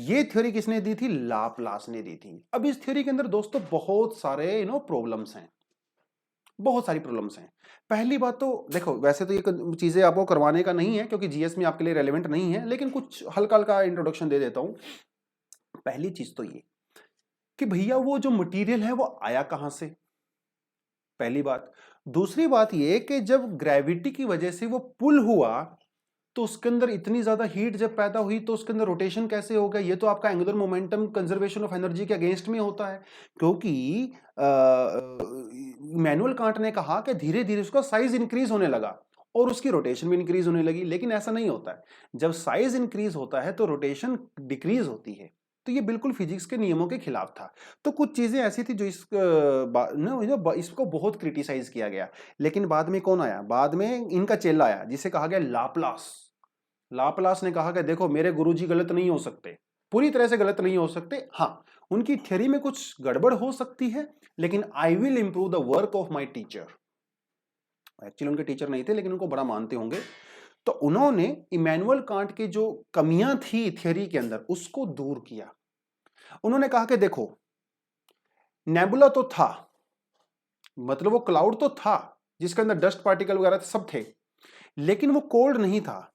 ये थ्योरी किसने दी थी? लाप्लास ने दी थी। अब इस थ्योरी के अंदर दोस्तों बहुत सारे प्रॉब्लम्स हैं, बहुत सारी प्रॉब्लम्स हैं। पहली बात तो देखो, वैसे तो ये चीजें आपको करवाने का नहीं है क्योंकि जीएस में आपके लिए रेलेवेंट नहीं है, लेकिन कुछ हल्का हल्का इंट्रोडक्शन दे देता हूं। पहली चीज तो ये कि भैया वो जो मटेरियल है वो आया कहां से, पहली बात। दूसरी बात ये कि जब ग्रेविटी की वजह से वो पुल हुआ तो उसके अंदर इतनी ज्यादा हीट जब पैदा हुई तो उसके अंदर रोटेशन कैसे होगा? ये तो आपका angular momentum conservation of energy के अगेंस्ट में होता है। क्योंकि इमैनुअल कांट ने कहा कि धीरे धीरे उसका साइज इंक्रीज होने लगा और उसकी रोटेशन भी इंक्रीज होने लगी। लेकिन ऐसा नहीं होता है, जब साइज इंक्रीज होता है तो रोटेशन डिक्रीज होती है। तो ये बिल्कुल फिजिक्स के नियमों के खिलाफ था। तो कुछ चीजें ऐसी थी जो इसको बहुत क्रिटिसाइज किया गया। लेकिन बाद में कौन आया? बाद में इनका चेला आया जिसे कहा गया लाप्लास। लाप्लास ने कहा कि देखो मेरे गुरुजी गलत नहीं हो सकते, पूरी तरह से गलत नहीं हो सकते। हाँ, उनकी थ्योरी में कुछ गड़बड़ हो सकती है, लेकिन I will improve the work of my teacher. Actually उनके टीचर नहीं थे लेकिन उनको बड़ा मानते होंगे। तो उन्होंने इमैनुअल कांट की जो कमियां थी थ्योरी के अंदर उसको दूर किया। उन्होंने कहा कि देखो नेबुला तो था, मतलब वो क्लाउड तो था जिसके अंदर डस्ट पार्टिकल वगैरह सब थे, लेकिन वो कोल्ड नहीं था,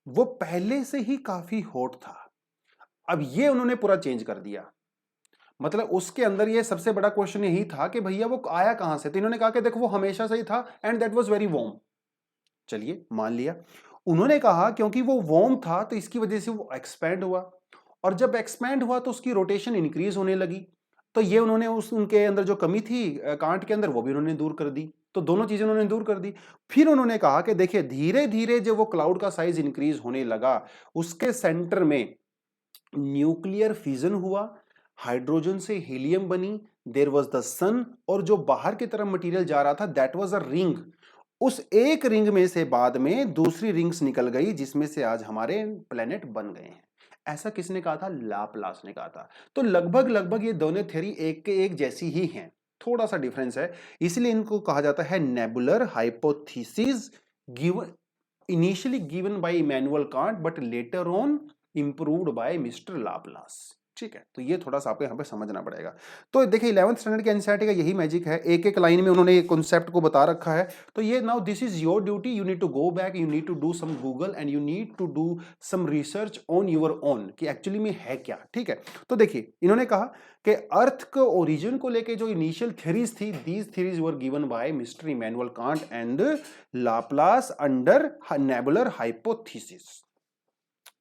वो पहले से ही काफी हॉट था। अब ये उन्होंने पूरा चेंज कर दिया। मतलब उसके अंदर ये सबसे बड़ा क्वेश्चन यही था कि भैया वो आया कहां से। तो इन्होंने कहा कि देखो वो हमेशा से ही था and that was very warm. चलिए मान लिया। उन्होंने कहा क्योंकि वो वार्म था तो इसकी वजह से वो एक्सपैंड हुआ, और जब एक्सपैंड हुआ तो उसकी रोटेशन इंक्रीज होने लगी। तो ये उन्होंने उनके अंदर जो कमी थी कांट के अंदर वो भी उन्होंने दूर कर दी। तो दोनों चीजें उन्होंने दूर कर दी। फिर उन्होंने कहा कि देखिए धीरे धीरे जब वो क्लाउड का साइज इंक्रीज होने लगा, उसके सेंटर में न्यूक्लियर फिजन हुआ, हाइड्रोजन से हीलियम बनी, देयर वाज द सन, और जो बाहर की तरफ मटेरियल जा रहा था दैट वाज अ रिंग। उस एक रिंग में से बाद में दूसरी रिंग्स निकल गई जिसमें से आज हमारे प्लेनेट बन गए हैं। ऐसा किसने कहा था? लाप्लास ने कहा था। तो लगभग लगभग ये दोनों थ्योरी एक के एक जैसी ही हैं, थोड़ा सा डिफरेंस है। इसलिए इनको कहा जाता है nebular hypothesis, given initially given by Immanuel Kant but later on improved by mister Laplace. ठीक है, तो ये थोड़ा सा आपको यहाँ पे समझना पड़ेगा। तो देखिए 11th स्टैंडर्ड के एनसीईआरटी का यही मैजिक है, एक एक लाइन में उन्होंने ये कॉन्सेप्ट को बता रखा है। तो ये now this is your duty, you need to go back, you need to do some Google and you need to do some research on your own कि एक्चुअली में है क्या। ठीक है, तो देखिए इन्होंने कहा कि अर्थ के ओरिजिन को लेके जो इनिशियल थ्योरीज थी, these theories were given by mister Immanuel Kant and Laplace under nebular hypothesis.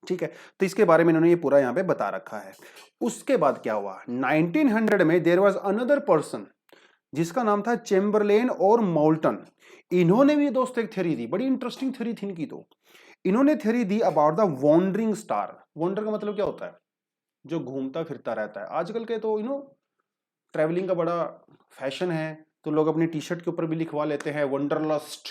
ठीक है, तो इसके बारे में इन्होंने ये पूरा यहां पे बता रखा है। उसके बाद क्या हुआ? 1900 में देयर वाज अनदर पर्सन जिसका नाम था चेम्बरलेन और मोल्टन। इन्होंने भी दोस्तों एक थ्योरी दी, बड़ी इंटरेस्टिंग थ्योरी थी इनकी। तो इन्होंने थ्योरी दी about the wandering star. Wander का मतलब क्या होता है? जो घूमता फिरता रहता है। आजकल के तो ट्रैवलिंग का बड़ा फैशन है, तो लोग अपनी टी शर्ट के ऊपर भी लिखवा लेते हैं वंडरलस्ट।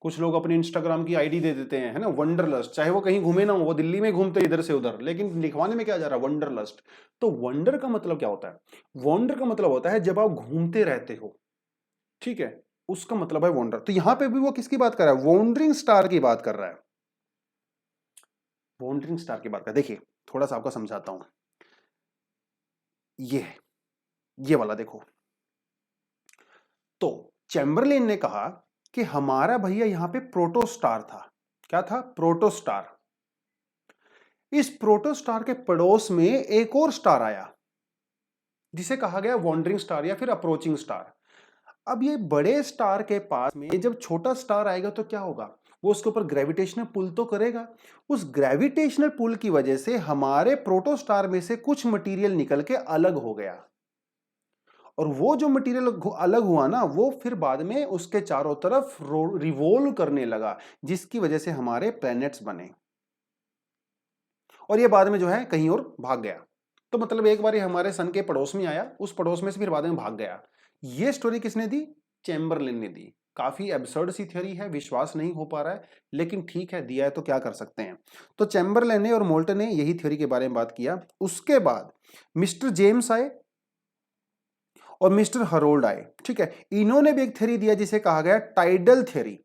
कुछ लोग अपने इंस्टाग्राम की आईडी दे देते हैं, है ना, वंडरलस्ट। चाहे वो कहीं घूमे ना हो, वो दिल्ली में घूमते इधर से उधर, लेकिन लिखवाने में क्या जा रहा है? वंडरलस्ट। तो वंडर का मतलब क्या होता है? वंडर का मतलब होता है जब आप घूमते रहते हो, ठीक है, उसका मतलब है वॉन्डर। तो यहां पे भी वो किसकी बात कर रहा है? वॉन्डरिंग स्टार की बात कर रहा है। वॉन्डरिंग स्टार की बात कर, देखिए थोड़ा सा आपको समझाता हूं। ये वाला देखो। तो चैम्बरलेन ने कहा कि हमारा भैया यहां पे प्रोटोस्टार था। क्या था? प्रोटोस्टार। इस प्रोटोस्टार के पड़ोस में एक और स्टार आया जिसे कहा गया वॉन्डरिंग स्टार या फिर अप्रोचिंग स्टार। अब ये बड़े स्टार के पास में जब छोटा स्टार आएगा तो क्या होगा? वो उसके ऊपर ग्रेविटेशनल पुल तो करेगा। उस ग्रेविटेशनल पुल की वजह से हमारे प्रोटोस्टार में से कुछ मटेरियल निकल के अलग हो गया, और वो जो मटेरियल अलग हुआ ना, वो फिर बाद में उसके चारों तरफ रिवॉल्व करने लगा, जिसकी वजह से हमारे प्लैनेट्स बने। और ये बाद में जो है कहीं और भाग गया। तो मतलब एक बार ये हमारे सन के पड़ोस में आया, उस पड़ोस में से फिर बाद में भाग गया। ये स्टोरी किसने दी? चैम्बरलेन ने दी। काफी एब्सर्ड सी थ्योरी है, विश्वास नहीं हो पा रहा है, लेकिन ठीक है, दिया है तो क्या कर सकते हैं। तो चैम्बरलेन ने और मोल्टन ने यही थ्योरी के बारे में बात किया। उसके बाद मिस्टर जेम्स आए और मिस्टर हरोल्ड आए, ठीक है। इन्होंने भी एक थ्योरी दिया जिसे कहा गया टाइडल थ्योरी।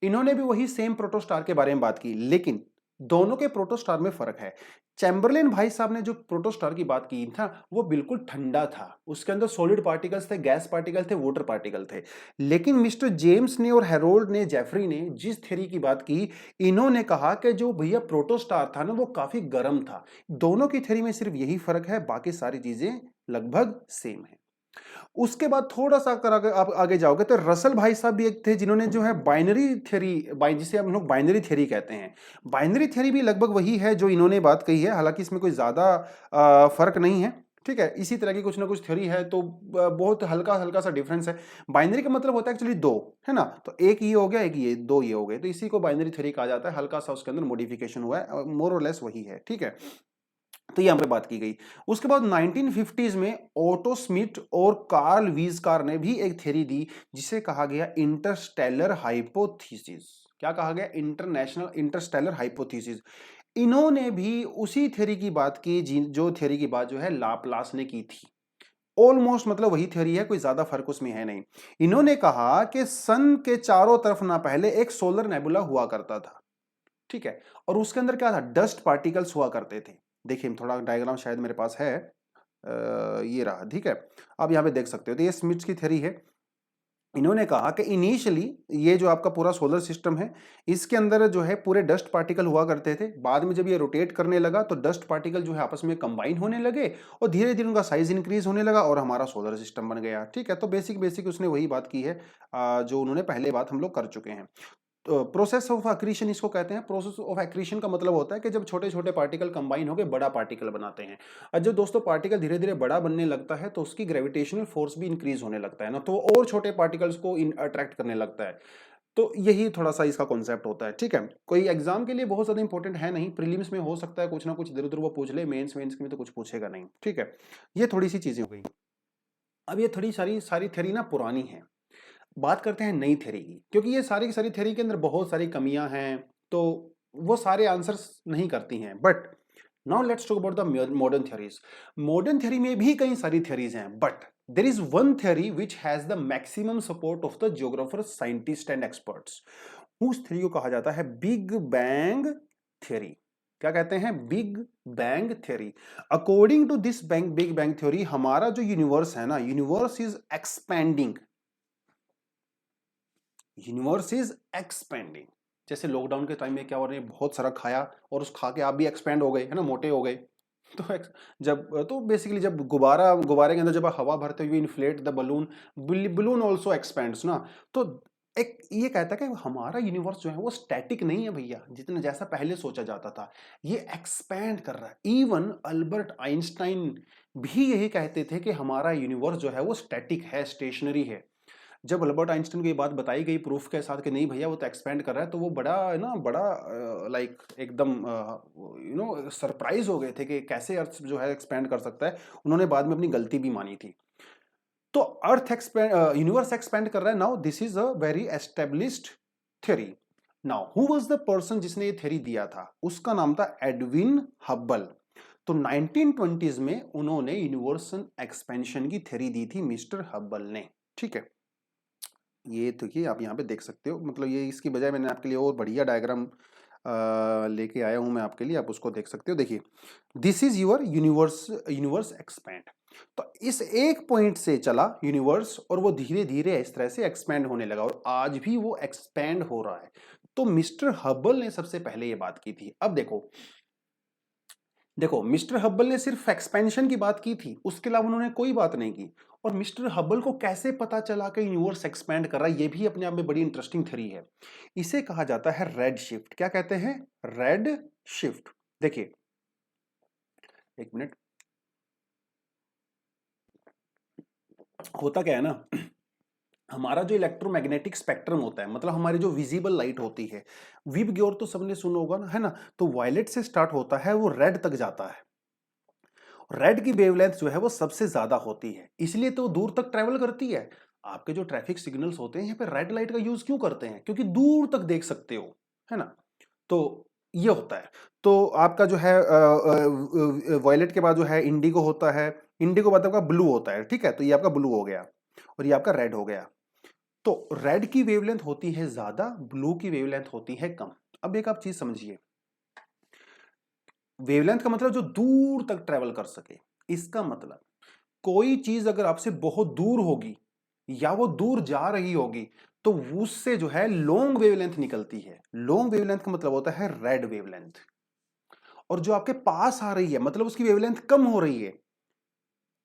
इन्होंने भी वही सेम प्रोटोस्टार के बारे में बात की, लेकिन दोनों के प्रोटोस्टार में फर्क है। चैम्बरलेन भाई साहब ने जो प्रोटोस्टार की बात की था, वो बिल्कुल ठंडा था। उसके अंदर सॉलिड पार्टिकल्स थे, गैस पार्टिकल थे, वाटर पार्टिकल थे। लेकिन मिस्टर जेम्स ने और हेरोल्ड ने, जेफरी ने जिस थ्योरी की बात की, इन्होंने कहा कि जो भैया प्रोटोस्टार था ना, वो काफी गर्म था। दोनों की थ्योरी में सिर्फ यही फर्क है, बाकी सारी चीजें लगभग सेम है। उसके बाद थोड़ा सा अगर आप आगे जाओगे तो रसल भाई साहब भी एक थे जिन्होंने जो है बाइनरी थ्योरी, जिसे हम लोग बाइनरी थ्योरी कहते हैं। बाइनरी थ्योरी भी लगभग वही है जो इन्होंने बात कही है, हालांकि इसमें कोई ज्यादा फर्क नहीं है, ठीक है। इसी तरह की कुछ ना कुछ थ्योरी है, तो बहुत हल्का हल्का सा डिफरेंस है। बाइनरी का मतलब होता है एक्चुअली दो, है ना, तो एक ये हो गया, एक ये, दो ये हो गए, तो इसी को बाइनरी थ्योरी कहा जाता है। हल्का सा उसके अंदर मॉडिफिकेशन हुआ है, मोर और लेस वही है, ठीक है। तो यहां पे बात की गई। उसके बाद 1950s में ओटो स्मिथ और कार्ल वीजकार ने भी एक थ्योरी दी जिसे कहा गया इंटरस्टेलर हाइपोथेसिस। क्या कहा गया? Interstellar hypothesis. इन्होंने भी उसी थ्योरी की बात की जो थ्योरी की बात जो है लाप्लास ने की थी। ऑलमोस्ट मतलब वही थ्योरी है, कोई ज्यादा फर्क उसमें है नहीं। इन्होंने कहा कि सन के चारों तरफ ना पहले एक सोलर नेबुला हुआ करता था, ठीक है, और उसके अंदर क्या था? डस्ट पार्टिकल्स हुआ करते थे। देखिए थोड़ा डायग्राम शायद मेरे पास है, ये रहा, ठीक है। आप यहाँ पे देख सकते हो, तो ये स्मिथ की थ्योरी है। इन्होंने कहा कि इनिशियली ये जो आपका पूरा सोलर सिस्टम है, इसके अंदर जो है पूरे डस्ट पार्टिकल हुआ करते थे। बाद में जब ये रोटेट करने लगा तो डस्ट पार्टिकल जो है आपस में कंबाइन होने लगे, और धीरे धीरे उनका साइज इंक्रीज होने लगा और हमारा सोलर सिस्टम बन गया, ठीक है। तो बेसिक बेसिक उसने वही बात की है जो उन्होंने पहले बात हम लोग कर चुके हैं। तो प्रोसेस ऑफ एक्रीशन इसको कहते हैं। प्रोसेस ऑफ एक्रीशन का मतलब होता है कि जब छोटे छोटे पार्टिकल कंबाइन होकर बड़ा पार्टिकल बनाते हैं। और जब दोस्तों पार्टिकल धीरे धीरे बड़ा बनने लगता है तो उसकी ग्रेविटेशनल फोर्स भी इंक्रीज होने लगता है ना, तो और छोटे पार्टिकल्स को अट्रैक्ट करने लगता है। तो यही थोड़ा सा इसका कॉन्सेप्ट होता है, ठीक है। कोई एग्जाम के लिए बहुत ज्यादा इंपॉर्टेंट है नहीं, प्रीलिम्स में हो सकता है कुछ ना कुछ इधर उधर वो पूछ ले, मेंस में तो कुछ पूछेगा नहीं, ठीक है। ये थोड़ी सी चीजें हो गई। अब ये थोड़ी सारी सारी थ्योरी ना पुरानी है। बात करते हैं नई थ्योरी की, क्योंकि ये सारी की सारी थ्योरी के अंदर बहुत सारी कमियां हैं, तो वो सारे आंसर्स नहीं करती हैं। But now let's talk about the modern theories. Modern theory में भी कई सारी थ्योरीज हैं, but there is one theory which has the maximum support of the geographers, scientist and experts. उस थ्योरी को कहा जाता है बिग बैंग थ्योरी। क्या कहते हैं? Big bang theory. According to this big bang theory, हमारा जो यूनिवर्स है ना, universe is expanding. Universe is expanding. जैसे लॉकडाउन के टाइम में क्या हो रहा है, बहुत सारा खाया और उस खा के आप भी एक्सपेंड हो गए, है ना, मोटे हो गए। तो जब तो बेसिकली जब गुब्बारे के अंदर जब आप हवा भरते हुए inflate the balloon, balloon also expends ना। तो एक ये कहता है कि हमारा यूनिवर्स जो है वो स्टैटिक नहीं है भैया, जितना जैसा पहले सोचा जाता था, ये एक्सपैंड कर रहा है। इवन अल्बर्ट आइंस्टाइन भी यही कहते थे कि हमारा यूनिवर्स जो है वो स्टैटिक है, स्टेशनरी है। जब अल्बर्ट आइंस्टाइन को ये बात बताई गई प्रूफ के साथ कि नहीं भैया वो तो एक्सपेंड कर रहा है, तो वो बड़ा है ना, बड़ा लाइक एकदम सरप्राइज हो गए थे कि कैसे अर्थ जो है एक्सपेंड कर सकता है। उन्होंने बाद में अपनी गलती भी मानी थी। तो अर्थ एक्सपेंड, यूनिवर्स एक्सपेंड कर रहा है। Now this is a very established theory. Now who was the person जिसने ये थ्योरी दिया था? उसका नाम था एडविन हब्बल। तो 1920s में उन्होंने यूनिवर्सल एक्सपेंशन की थ्योरी दी थी मिस्टर हब्बल ने। ठीक है, ये तो ये आप यहाँ पे देख सकते हो, मतलब ये इसकी बजाय मैंने आपके लिए और बढ़िया डायग्राम लेके आया हूं मैं आपके लिए, आप उसको देख सकते हो। देखिए, this is your universe expand. तो इस एक पॉइंट से चला यूनिवर्स और वो धीरे धीरे इस तरह से एक्सपैंड होने लगा और आज भी वो एक्सपैंड हो रहा है। तो मिस्टर हब्बल ने सबसे पहले ये बात की थी। अब देखो देखो मिस्टर हब्बल ने सिर्फ एक्सपेंशन की बात की थी, उसके अलावा उन्होंने कोई बात नहीं की। और मिस्टर हब्बल को कैसे पता चला कि यूनिवर्स एक्सपैंड कर रहा है, ये भी अपने आप में बड़ी इंटरेस्टिंग थ्योरी है। इसे कहा जाता है रेड शिफ्ट। क्या कहते हैं? Red shift. देखिए, एक मिनट, होता क्या है ना, हमारा जो इलेक्ट्रोमैग्नेटिक स्पेक्ट्रम होता है, मतलब हमारी जो विजिबल लाइट होती है, विबग्योर तो सबने सुना होगा ना, है ना? तो वायलेट से स्टार्ट होता है, वो रेड तक जाता है। रेड की वेवलेंथ जो है वो सबसे ज्यादा होती है, इसलिए तो दूर तक ट्रेवल करती है। आपके जो ट्रैफिक सिग्नल्स होते हैं यहाँ पे रेड लाइट का यूज क्यों करते हैं? क्योंकि दूर तक देख सकते हो, है ना? तो ये होता है। तो आपका जो है वॉयलेट के बाद जो है इंडिगो होता है, इंडिगो बाद आपका ब्लू होता है। ठीक है, तो ये आपका ब्लू हो गया और ये आपका रेड हो गया। तो रेड की वेवलेंथ होती है ज्यादा, ब्लू की वेवलेंथ होती है कम। अब एक आप चीज समझिए, वेवलेंथ का मतलब जो दूर तक ट्रेवल कर सके। इसका मतलब कोई चीज अगर आपसे बहुत दूर होगी या वो दूर जा रही होगी तो उससे जो है लॉन्ग वेवलेंथ निकलती है। लॉन्ग वेवलेंथ का मतलब होता है रेड वेवलेंथ। और जो आपके पास आ रही है मतलब उसकी वेवलेंथ कम हो रही है।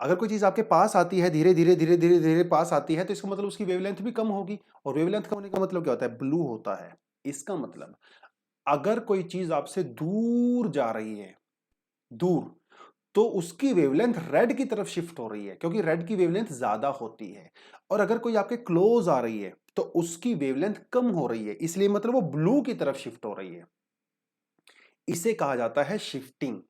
अगर कोई चीज आपके पास आती है, धीरे धीरे धीरे धीरे धीरे पास आती है, तो इसका मतलब उसकी वेवलेंथ भी कम होगी। और वेवलेंथ कम होने का मतलब क्या होता है? ब्लू होता है। इसका मतलब अगर कोई चीज आपसे दूर जा रही है, दूर, तो उसकी वेवलेंथ रेड की तरफ शिफ्ट हो रही है, क्योंकि रेड की वेवलेंथ ज्यादा होती है। और अगर कोई आपके क्लोज आ रही है तो उसकी वेवलेंथ कम हो रही है, इसलिए मतलब वो ब्लू की तरफ शिफ्ट हो रही है। इसे कहा जाता है शिफ्टिंग।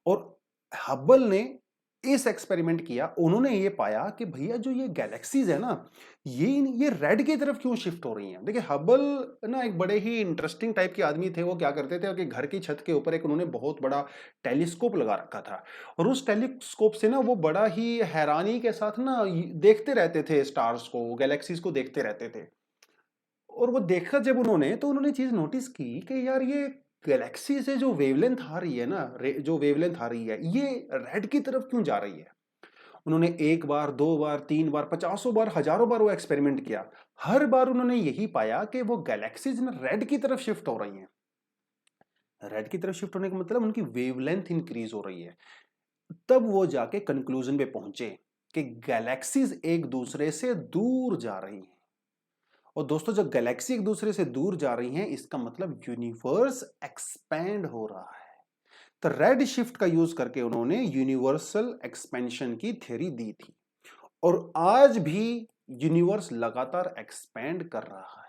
और हब्बल ने इस एक्सपेरिमेंट किया, उन्होंने ये पाया कि भैया जो ये गैलेक्सीज है ना, ये रेड की तरफ क्यों शिफ्ट हो रही हैं। देखिए, हब्बल ना एक बड़े ही इंटरेस्टिंग टाइप के आदमी थे। वो क्या करते थे कि घर की छत के ऊपर एक उन्होंने बहुत बड़ा टेलीस्कोप लगा रखा था और उस टेलीस्कोप से ना वो बड़ा ही हैरानी के साथ ना देखते रहते थे, स्टार्स को, गैलेक्सीज को देखते रहते थे। और वो देखा जब उन्होंने, तो उन्होंने चीज नोटिस की कि यार ये गैलेक्सी से जो वेवलेंथ आ रही है ना, जो वेवलेंथ आ रही है, ये रेड की तरफ क्यों जा रही है। उन्होंने एक बार, दो बार, तीन बार, पचासों बार, हजारों बार वो एक्सपेरिमेंट किया। हर बार उन्होंने यही पाया कि वो गैलेक्सीज ना रेड की तरफ शिफ्ट हो रही हैं। रेड की तरफ शिफ्ट होने का मतलब उनकी वेवलेंथ इंक्रीज हो रही है। तब वो जाके कंक्लूजन पे पहुंचे कि गैलेक्सीज एक दूसरे से दूर जा रही हैं। और दोस्तों, जब गैलेक्सी एक दूसरे से दूर जा रही हैं, इसका मतलब यूनिवर्स एक्सपैंड हो रहा है। तो रेड शिफ्ट का यूज करके उन्होंने यूनिवर्सल एक्सपेंशन की थ्योरी दी थी। और आज भी यूनिवर्स लगातार एक्सपैंड कर रहा है।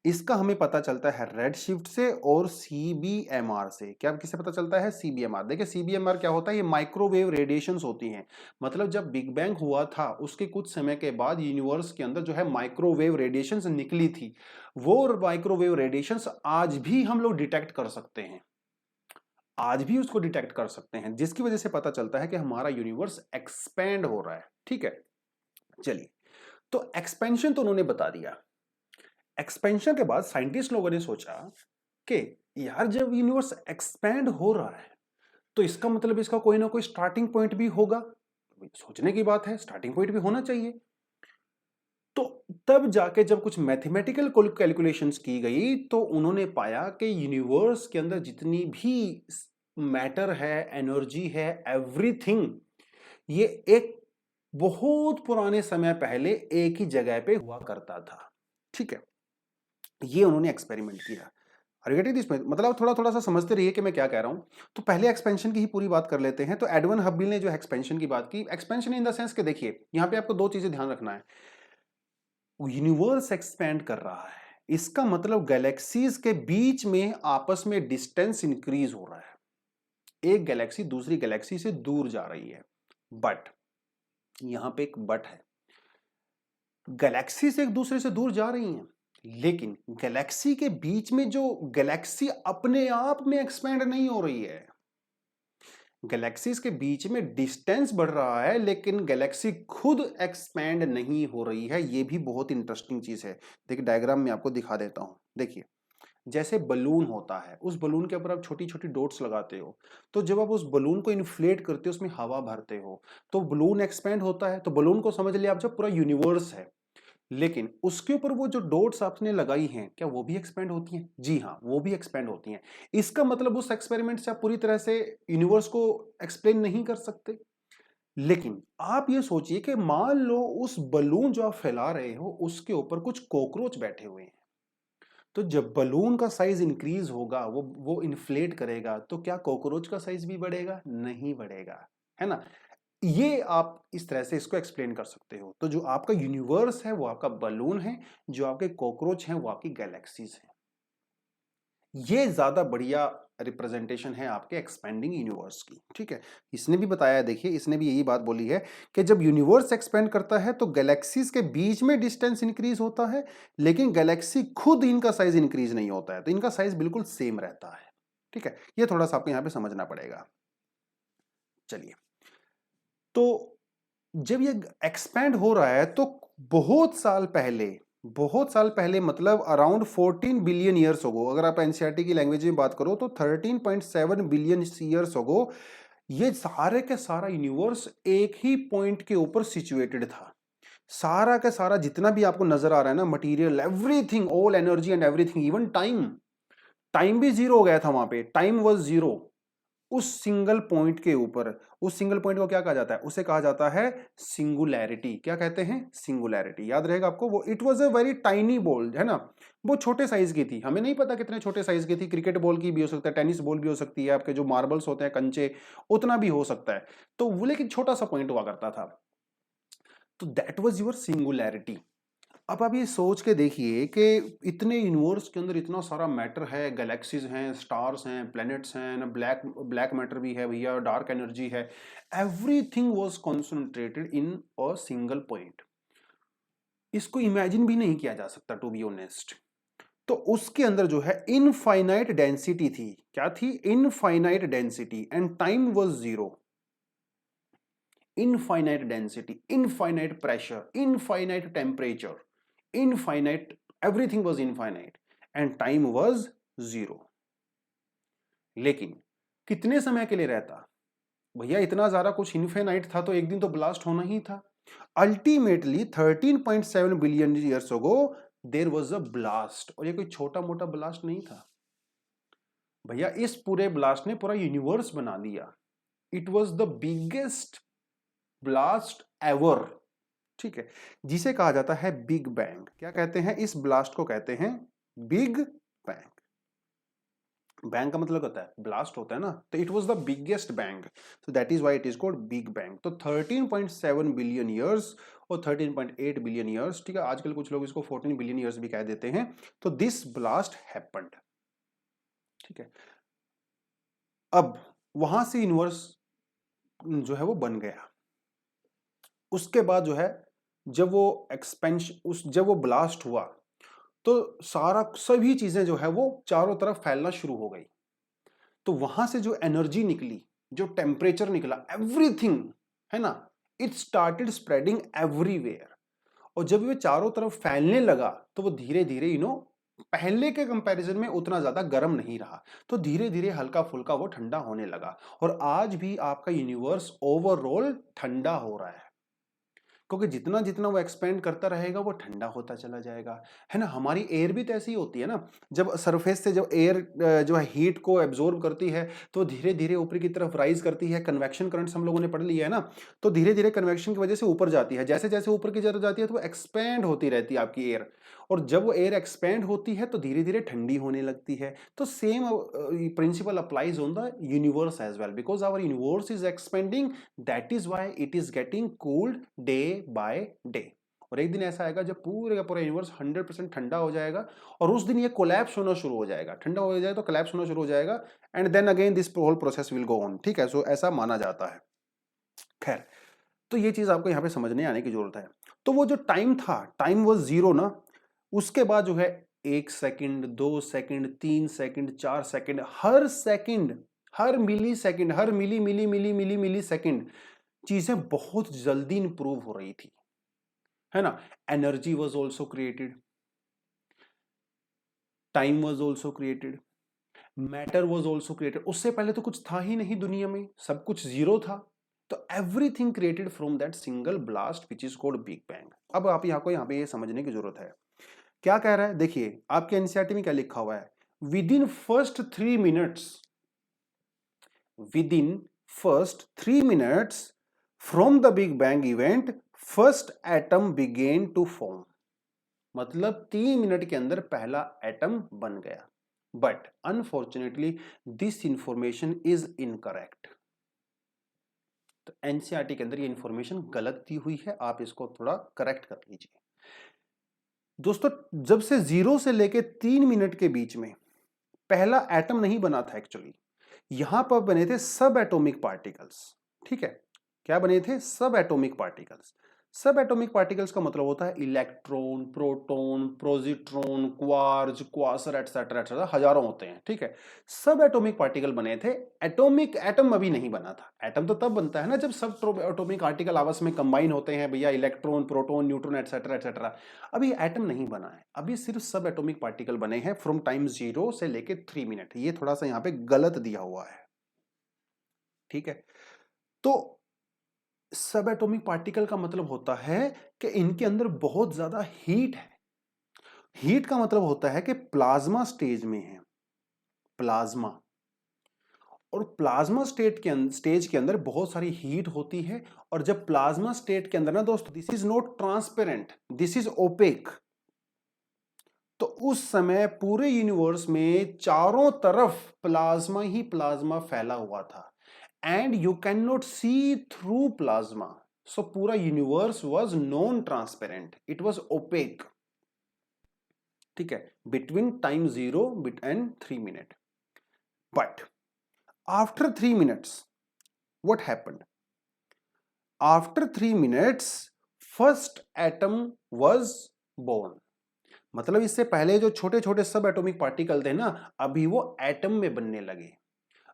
इसका हमें पता चलता है रेड शिफ्ट से और सीबीएमआर से। क्या किससे पता चलता है? सीबीएमआर। देखिए, सीबीएमआर क्या होता है? ये माइक्रोवेव रेडिएशंस होती हैं। मतलब जब बिग बैंग हुआ था उसके कुछ समय के बाद यूनिवर्स के अंदर जो है माइक्रोवेव रेडिएशंस निकली थी। वो माइक्रोवेव रेडिएशंस आज भी हम लोग डिटेक्ट कर सकते हैं, आज भी उसको डिटेक्ट कर सकते हैं, जिसकी वजह से पता चलता है कि हमारा यूनिवर्स एक्सपैंड हो रहा है। ठीक है, चलिए, तो एक्सपेंशन तो उन्होंने बता दिया। एक्सपेंशन के बाद साइंटिस्ट लोगों ने सोचा कि यार जब यूनिवर्स एक्सपैंड हो रहा है तो इसका मतलब इसका कोई ना कोई स्टार्टिंग पॉइंट भी होगा। सोचने की बात है, स्टार्टिंग पॉइंट भी होना चाहिए। तो तब जाके जब कुछ मैथमेटिकल कैलकुलेशंस की गई तो उन्होंने पाया कि यूनिवर्स के अंदर जितनी भी मैटर है, एनर्जी है, एवरीथिंग, ये एक बहुत पुराने समय पहले एक ही जगह पे हुआ करता था। ठीक है, ये उन्होंने एक्सपेरिमेंट किया। मतलब आप थोड़ा थोड़ा सा समझते रहिए कि मैं क्या कह रहा हूं। तो पहले एक्सपेंशन की ही पूरी बात कर लेते हैं। तो एडवन हब्बिल ने जो एक्सपेंशन की बात की, एक्सपेंशन इन द सेंस कि देखिए, यहां पे आपको दो चीजें ध्यान रखना है। यूनिवर्स एक्सपैंड कर रहा है, इसका मतलब गैलेक्सीज के बीच में आपस में डिस्टेंस इंक्रीज हो रहा है। एक गैलेक्सी दूसरी गैलेक्सी से दूर जा रही है। बट यहां पे एक बट है, गैलेक्सी से एक दूसरे से दूर जा रही हैं, लेकिन गैलेक्सी के बीच में जो गैलेक्सी अपने आप में एक्सपैंड नहीं हो रही है। गैलेक्सीज के बीच में डिस्टेंस बढ़ रहा है, लेकिन गैलेक्सी खुद एक्सपैंड नहीं हो रही है। ये भी बहुत इंटरेस्टिंग चीज है। देखिए डायग्राम में आपको दिखा देता हूं। देखिए जैसे बलून होता है, उस बलून के ऊपर आप छोटी छोटी डॉट्स लगाते हो, तो जब आप उस बलून को इन्फ्लेट करते हो, उसमें हवा भरते हो, तो बलून एक्सपैंड होता है। तो बलून को समझ लिया आप, जब पूरा यूनिवर्स है, लेकिन उसके ऊपर वो जो डॉट्स आपने लगाई हैं, क्या वो भी एक्सपेंड होती हैं? जी हाँ, वो भी एक्सपेंड होती हैं। इसका मतलब उस एक्सपेरिमेंट से आप पूरी तरह से यूनिवर्स को एक्सप्लेन नहीं कर सकते। लेकिन आप ये सोचिए कि मान लो उस बलून जो आप फैला रहे हो, उसके ऊपर कुछ कॉकरोच बैठे हुए हैं। तो जब बलून का साइज इंक्रीज होगा, वो इन्फ्लेट करेगा, तो क्या कॉकरोच का साइज भी बढ़ेगा? नहीं बढ़ेगा, है ना। ये आप इस तरह से इसको एक्सप्लेन कर सकते हो। तो जो आपका यूनिवर्स है वो आपका बलून है, जो आपके कॉकरोच हैं वो आपकी गैलेक्सीज हैं। ये ज्यादा बढ़िया रिप्रेजेंटेशन है आपके एक्सपेंडिंग यूनिवर्स की। ठीक है, इसने भी बताया, देखिए इसने भी यही बात बोली है कि जब यूनिवर्स एक्सपेंड करता है तो गैलेक्सीज के बीच में डिस्टेंस इंक्रीज होता है, लेकिन गैलेक्सी खुद इनका साइज इंक्रीज नहीं होता है, तो इनका साइज बिल्कुल सेम रहता है। ठीक है, ये थोड़ा सा आपको यहां पे समझना पड़ेगा। चलिए, तो जब ये एक्सपैंड हो रहा है तो बहुत साल पहले मतलब अराउंड 14 बिलियन ईयर्स अगो, अगर आप एनसीईआरटी की लैंग्वेज में बात करो तो 13.7 बिलियन ईयर्स अगो ये सारे के सारा यूनिवर्स एक ही पॉइंट के ऊपर सिचुएटेड था। सारा का सारा जितना भी आपको नजर आ रहा है ना, material, everything, all energy and everything, even time, time भी जीरो हो गया था वहां पे। टाइम वाज जीरो उस सिंगल पॉइंट के ऊपर। उस सिंगल पॉइंट को क्या कहा जाता है? उसे कहा जाता है सिंगुलैरिटी। क्या कहते हैं? सिंगुलैरिटी। याद रहेगा आपको, वो it was a very tiny ball, है ना, वो छोटे साइज की थी। हमें नहीं पता कितने छोटे साइज की थी, क्रिकेट बॉल की भी हो सकता है, टेनिस बॉल भी हो सकती है, आपके जो मार्बल्स होते हैं कंचे, उतना भी हो सकता है। तो वो लेकिन छोटा सा पॉइंट हुआ करता था। तो दैट वाज योर सिंगुलैरिटी। अब आप ये सोच के देखिए कि इतने यूनिवर्स के अंदर इतना सारा मैटर है, गैलेक्सीज हैं, स्टार्स हैं, प्लैनेट्स हैं ना, ब्लैक ब्लैक मैटर भी है भैया, डार्क एनर्जी है। Everything was concentrated in a single point. इसको इमेजिन भी नहीं किया जा सकता, टू बी ऑनेस्ट। तो उसके अंदर जो है इनफाइनाइट डेंसिटी थी। क्या थी? Infinite density, and time was zero. Infinite density, infinite pressure, infinite temperature, infinite, everything was infinite and time was zero। लेकिन कितने समय के लिए रहता? भैया इतना ज्यादा कुछ इनफाइनाइट था तो एक दिन तो ब्लास्ट होना ही था। Ultimately 13.7 billion years ago there was a blast, और ये कोई छोटा मोटा ब्लास्ट नहीं था भैया। इस पूरे ब्लास्ट ने पूरा यूनिवर्स बना दिया। It was the biggest blast ever. ठीक है, जिसे कहा जाता है बिग बैंग। क्या कहते हैं? इस ब्लास्ट को कहते हैं बिग बैंग। बैंग का मतलब होता है ब्लास्ट होता है ना, तो it was the biggest bang, so that is why it is called big bang. तो 13.7 बिलियन ईयर्स और 13.8 बिलियन ईयर्स, ठीक है, आजकल कुछ लोग इसको 14 बिलियन ईयर्स भी कह देते हैं। तो दिस ब्लास्ट हैपेंड। ठीक है, अब वहां से यूनिवर्स जो है वो बन गया। उसके बाद जो है, जब वो एक्सपेंशन, जब वो ब्लास्ट हुआ, तो सारा सभी चीजें जो है वो चारों तरफ फैलना शुरू हो गई। तो वहां से जो एनर्जी निकली, जो टेम्परेचर निकला, एवरीथिंग, है ना, इट स्टार्टेड स्प्रेडिंग एवरीवेयर। और जब ये चारों तरफ फैलने लगा तो वो धीरे धीरे पहले के कंपैरिजन में उतना ज्यादा गर्म नहीं रहा। तो धीरे धीरे हल्का फुल्का वो ठंडा होने लगा। और आज भी आपका यूनिवर्स ओवरऑल ठंडा हो रहा है, क्योंकि जितना जितना वो एक्सपेंड करता रहेगा वो ठंडा होता चला जाएगा, है ना। हमारी एयर भी तो ऐसी ही होती है ना, जब सरफेस से जब एयर जो है हीट को एब्जॉर्ब करती है तो धीरे धीरे ऊपर की तरफ राइज करती है। कन्वेक्शन करंट्स हम लोगों ने पढ़ लिया है ना, तो धीरे धीरे कन्वेक्शन की वजह से ऊपर जाती है। जैसे जैसे ऊपर की तरफ जाती है तो वो एक्सपेंड होती रहती है आपकी एयर, और जब वो एयर एक्सपेंड होती है तो धीरे धीरे ठंडी होने लगती है। तो same principle applies on the universe as well, because our universe is expanding, that is why it is getting cooled day by day। और एक दिन ऐसा आएगा जब पूरे का पूरा यूनिवर्स 100% ठंडा हो जाएगा और उस दिन ये कोलैप्स होना शुरू हो जाएगा। ठंडा हो जाएगा तो कोलैप्स होना शुरू हो जाएगा and then again this whole process will go on. ठीक है, सो ऐसा माना जाता है। खैर, तो ये चीज आपको यहाँ पे समझने आने की जरूरत है। तो वो जो टाइम था, टाइम वाज जीरो ना, उसके बाद जो है 1 सेकंड, 2 सेकंड, 3 सेकंड, 4 सेकंड, हर सेकंड, हर मिली सेकंड, हर मिली मिली मिली मिली मिली सेकंड चीजें बहुत जल्दी इंप्रूव हो रही थी, है ना। Energy was also created, time was also created, matter was also created. उससे पहले तो कुछ था ही नहीं दुनिया में, सब कुछ जीरो था। तो everything created from that single blast which is called big bang. अब आप यहाँ पे ये समझने की जरूरत है, क्या कह रहा है। देखिए आपके एनसीईआरटी में क्या लिखा हुआ है, within first 3 minutes, within first 3 minutes from the big bang event first atom began to form. मतलब 3 मिनट के अंदर पहला एटम बन गया। But unfortunately this information is incorrect. तो एनसीईआरटी के अंदर ये इंफॉर्मेशन गलत दी हुई है, आप इसको थोड़ा करेक्ट कर लीजिए। दोस्तों जब से 0 से लेके 3 मिनट के बीच में पहला एटम नहीं बना था एक्चुअली, यहां पर बने थे सब एटॉमिक पार्टिकल्स। ठीक है, क्या बने थे, सब एटॉमिक पार्टिकल्स। सब एटॉमिक पार्टिकल्स का मतलब होता है electron, proton, positron, quartz, Quasar etcetera etcetera, हजारों होते हैं। ठीक है, सब एटॉमिक पार्टिकल बने थे। एटॉमिक एटम अभी नहीं बना था। एटम तो तब बनता है ना जब सब एटॉमिक पार्टिकल आपस में कंबाइन होते हैं भैया, electron, proton, neutron etcetera etcetera. अभी एटम नहीं बना है, अभी सिर्फ सब एटॉमिक पार्टिकल बने हैं फ्रॉम टाइम 0 से लेके 3 मिनट। ये थोड़ा सा यहाँ पे गलत दिया हुआ है। ठीक है, तो सब एटॉमिक पार्टिकल का मतलब होता है कि इनके अंदर बहुत ज्यादा हीट है। हीट का मतलब होता है कि प्लाज्मा स्टेज में है, प्लाज्मा। और प्लाज्मा स्टेज के अंदर बहुत सारी हीट होती है। और जब प्लाज्मा स्टेट के अंदर ना दोस्तों, this is not transparent, this is opaque. तो उस समय पूरे यूनिवर्स में चारों तरफ प्लाज्मा ही प्लाज्मा फैला हुआ था and you can not see through plasma. So पूरा universe was non transparent, it was opaque. ठीक है, between time 0 and 3 minute. But after 3 minutes what happened, after 3 minutes first atom was born. मतलब इससे पहले जो छोटे छोटे सब एटॉमिक पार्टिकल थे ना, अभी वो एटम में बनने लगे।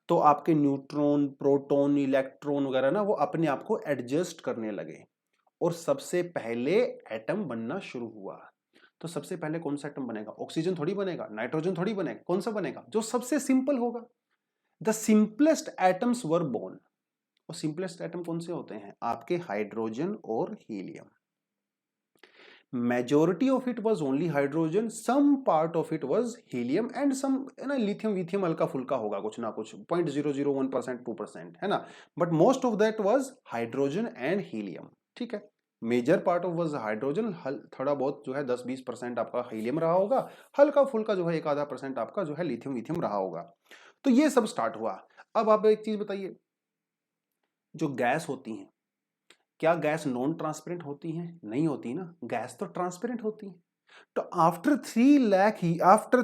तो आपके न्यूट्रॉन, प्रोटॉन, इलेक्ट्रॉन वगैरह ना वो अपने आप को एडजस्ट करने लगे और सबसे पहले एटम बनना शुरू हुआ। तो सबसे पहले कौन सा एटम बनेगा, ऑक्सीजन थोड़ी बनेगा, नाइट्रोजन थोड़ी बनेगा, कौन सा बनेगा, जो सबसे सिंपल होगा। The simplest atoms were born. और सिंपलेस्ट एटम कौन से होते हैं, आपके हाइड्रोजन और helium. majority of it was only hydrogen, some part of it was helium and some ना lithium विथियम हल्का फुल्का होगा कुछ ना कुछ 0.001% 2% है ना, but most of that was hydrogen and helium। ठीक है, major part of was hydrogen, थोड़ा बहुत जो है 10-20% आपका हीलियम रहा होगा, हल्का फुल्का जो है 1-आधा% आपका जो है लिथियम विथियम रहा होगा। तो ये सब स्टार्ट हुआ। अब आप एक चीज बताइए, जो गैस होती है, क्या गैस नॉन ट्रांसपेरेंट होती हैं, नहीं होती ना, गैस तो ट्रांसपेरेंट होती है। तो आफ्टर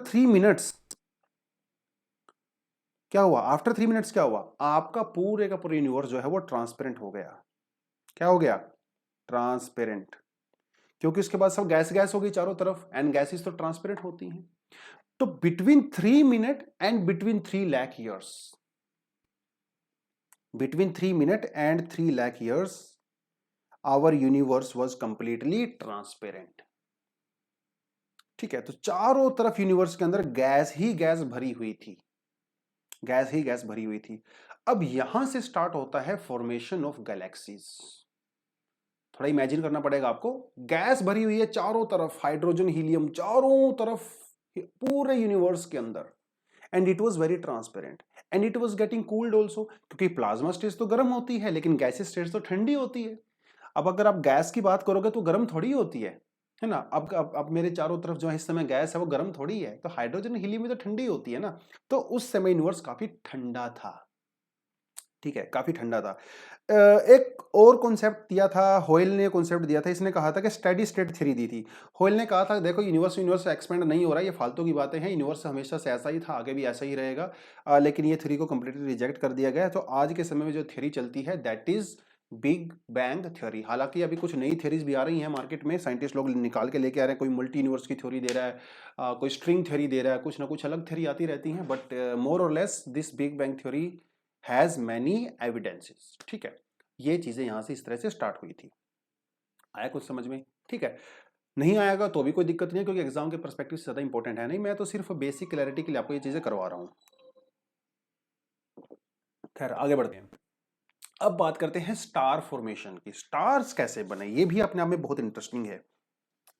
3 मिनट्स क्या हुआ, आफ्टर 3 मिनट्स क्या हुआ, आपका पूरे का पूरा यूनिवर्स जो है वो ट्रांसपेरेंट हो गया। क्या हो गया, ट्रांसपेरेंट। क्योंकि उसके बाद सब गैस गैस हो गई चारों तरफ एंड गैसेस तो ट्रांसपेरेंट होती हैं। तो between 3 minute and between 3 lakh years, between 3 minute and 3 lakh years our universe was completely transparent. ठीक है, तो चारों तरफ यूनिवर्स के अंदर गैस ही गैस भरी हुई थी, गैस ही गैस भरी हुई थी। अब यहां से स्टार्ट होता है फॉर्मेशन ऑफ गैलेक्सीज। थोड़ा इमेजिन करना पड़ेगा आपको, गैस भरी हुई है चारों तरफ, हाइड्रोजन, हीलियम चारों तरफ पूरे यूनिवर्स के अंदर and it was very transparent and it was getting cooled also, क्योंकि प्लाज्मा स्टेज तो गर्म होती है लेकिन गैसेस स्टेज तो ठंडी होती है। अब अगर आप गैस की बात करोगे तो गर्म थोड़ी होती है ना। अब मेरे चारों तरफ जो है इस समय गैस है वो गर्म थोड़ी है, तो हाइड्रोजन हीलियम भी तो ठंडी होती है ना। तो उस समय यूनिवर्स काफी ठंडा था। ठीक है, काफी ठंडा था। एक और कॉन्सेप्ट दिया था, होयल ने कॉन्सेप्ट दिया था, इसने कहा था कि स्टेडी स्टेट थ्योरी दी थी। होयल ने कहा था देखो यूनिवर्स एक्सपेंड नहीं हो रहा है, ये फालतू की बातें हैं, यूनिवर्स हमेशा से ऐसा ही था, आगे भी ऐसा ही रहेगा। लेकिन ये थ्योरी को कंप्लीटली रिजेक्ट कर दिया गया है। तो आज के समय में जो थ्योरी चलती है that is big bang theory. हालांकि अभी कुछ नई थ्योरीज भी आ रही हैं मार्केट में, साइंटिस्ट लोग निकाल के लेके आ रहे हैं, कोई मल्टी यूनिवर्स की थ्योरी दे रहा है, कोई स्ट्रिंग थ्योरी दे रहा है, कुछ ना कुछ अलग थ्योरी आती रहती हैं, बट मोर और less this big bang theory has many evidences. ठीक है, ये चीजें यहां से इस तरह से स्टार्ट हुई थी। आया कुछ समझ में? ठीक है, नहीं आएगा तो भी कोई दिक्कत नहीं है, क्योंकि एग्जाम के पर्सपेक्टिव से ज्यादा इंपॉर्टेंट है नहीं, मैं तो सिर्फ बेसिक क्लैरिटी के लिए आपको ये चीजें करवा रहा हूं। खैर आगे बढ़ते हैं। अब बात करते हैं स्टार फॉर्मेशन की। स्टार्स कैसे बने, ये भी अपने आप में बहुत इंटरेस्टिंग है।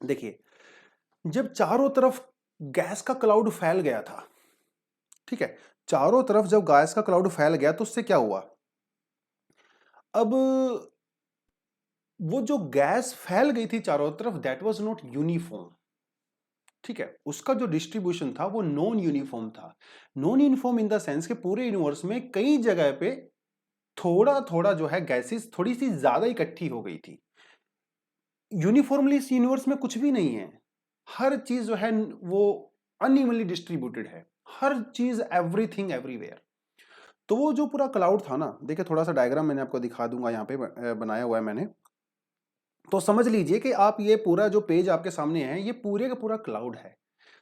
देखिए, जब चारों तरफ गैस का क्लाउड फैल गया था, ठीक है, चारों तरफ जब गैस का क्लाउड फैल गया तो उससे क्या हुआ? अब वो जो गैस फैल गई थी चारों तरफ, दैट वाज नॉट यूनिफॉर्म। ठीक है, उसका जो डिस्ट्रीब्यूशन था वो नॉन यूनिफॉर्म था। Non uniform in the sense के पूरे यूनिवर्स में कई जगह पे थोड़ा थोड़ा जो है गैसेस थोड़ी सी ज्यादा इकट्ठी हो गई थी। यूनिफॉर्मली इस यूनिवर्स में कुछ भी नहीं है, हर चीज जो है वो अनइवनली डिस्ट्रीब्यूटेड है, हर चीज एवरीथिंग एवरीवेयर। तो वो जो पूरा क्लाउड था ना, देखिए थोड़ा सा डायग्राम मैंने आपको दिखा दूंगा, यहाँ पे बनाया हुआ है मैंने। तो समझ लीजिए कि आप ये पूरा जो पेज आपके सामने है, ये पूरे का पूरा क्लाउड है।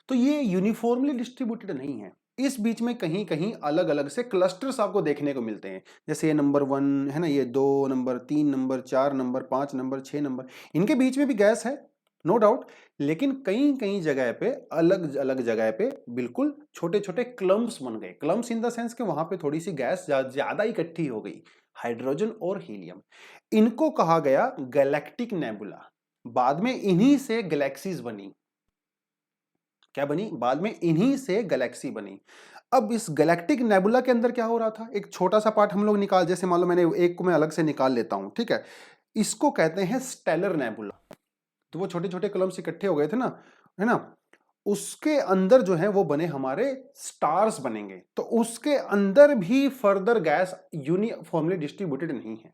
तो ये यूनिफॉर्मली डिस्ट्रीब्यूटेड नहीं है, इस बीच में कहीं कहीं अलग अलग से क्लस्टर्स आपको देखने को मिलते हैं। जैसे ये नंबर 1 है ना, ये 2 number, 3 number, 4 number, 5 number, 6 number, इनके बीच में भी गैस है, नो डाउट। लेकिन कई कई जगह पे अलग अलग जगह पे बिल्कुल छोटे छोटे क्लम्प्स बन गए। क्लम्प्स इन द सेंस के वहां पे थोड़ी सी गैस ज्यादा इकट्ठी हो गई, हाइड्रोजन और हीलियम। इनको कहा गया गैलेक्टिक नेबुला। बाद में इन्हीं से गैलेक्सीज बनी। क्या बनी? बाद में इन्हीं से गैलेक्सी बनी। अब इस गैलेक्टिक नेबुला के अंदर क्या हो रहा था, एक छोटा सा पार्ट हम लोग निकाल, जैसे मान लो मैंने एक को मैं अलग से निकाल लेता हूं, ठीक है, इसको कहते हैं स्टेलर नेबुला। तो वो छोटे छोटे कलम्स इकट्ठे हो गए थे ना, है ना, उसके अंदर जो है वो बने हमारे स्टार्स बनेंगे। तो उसके अंदर भी फर्दर गैस यूनिफॉर्मली डिस्ट्रीब्यूटेड नहीं है।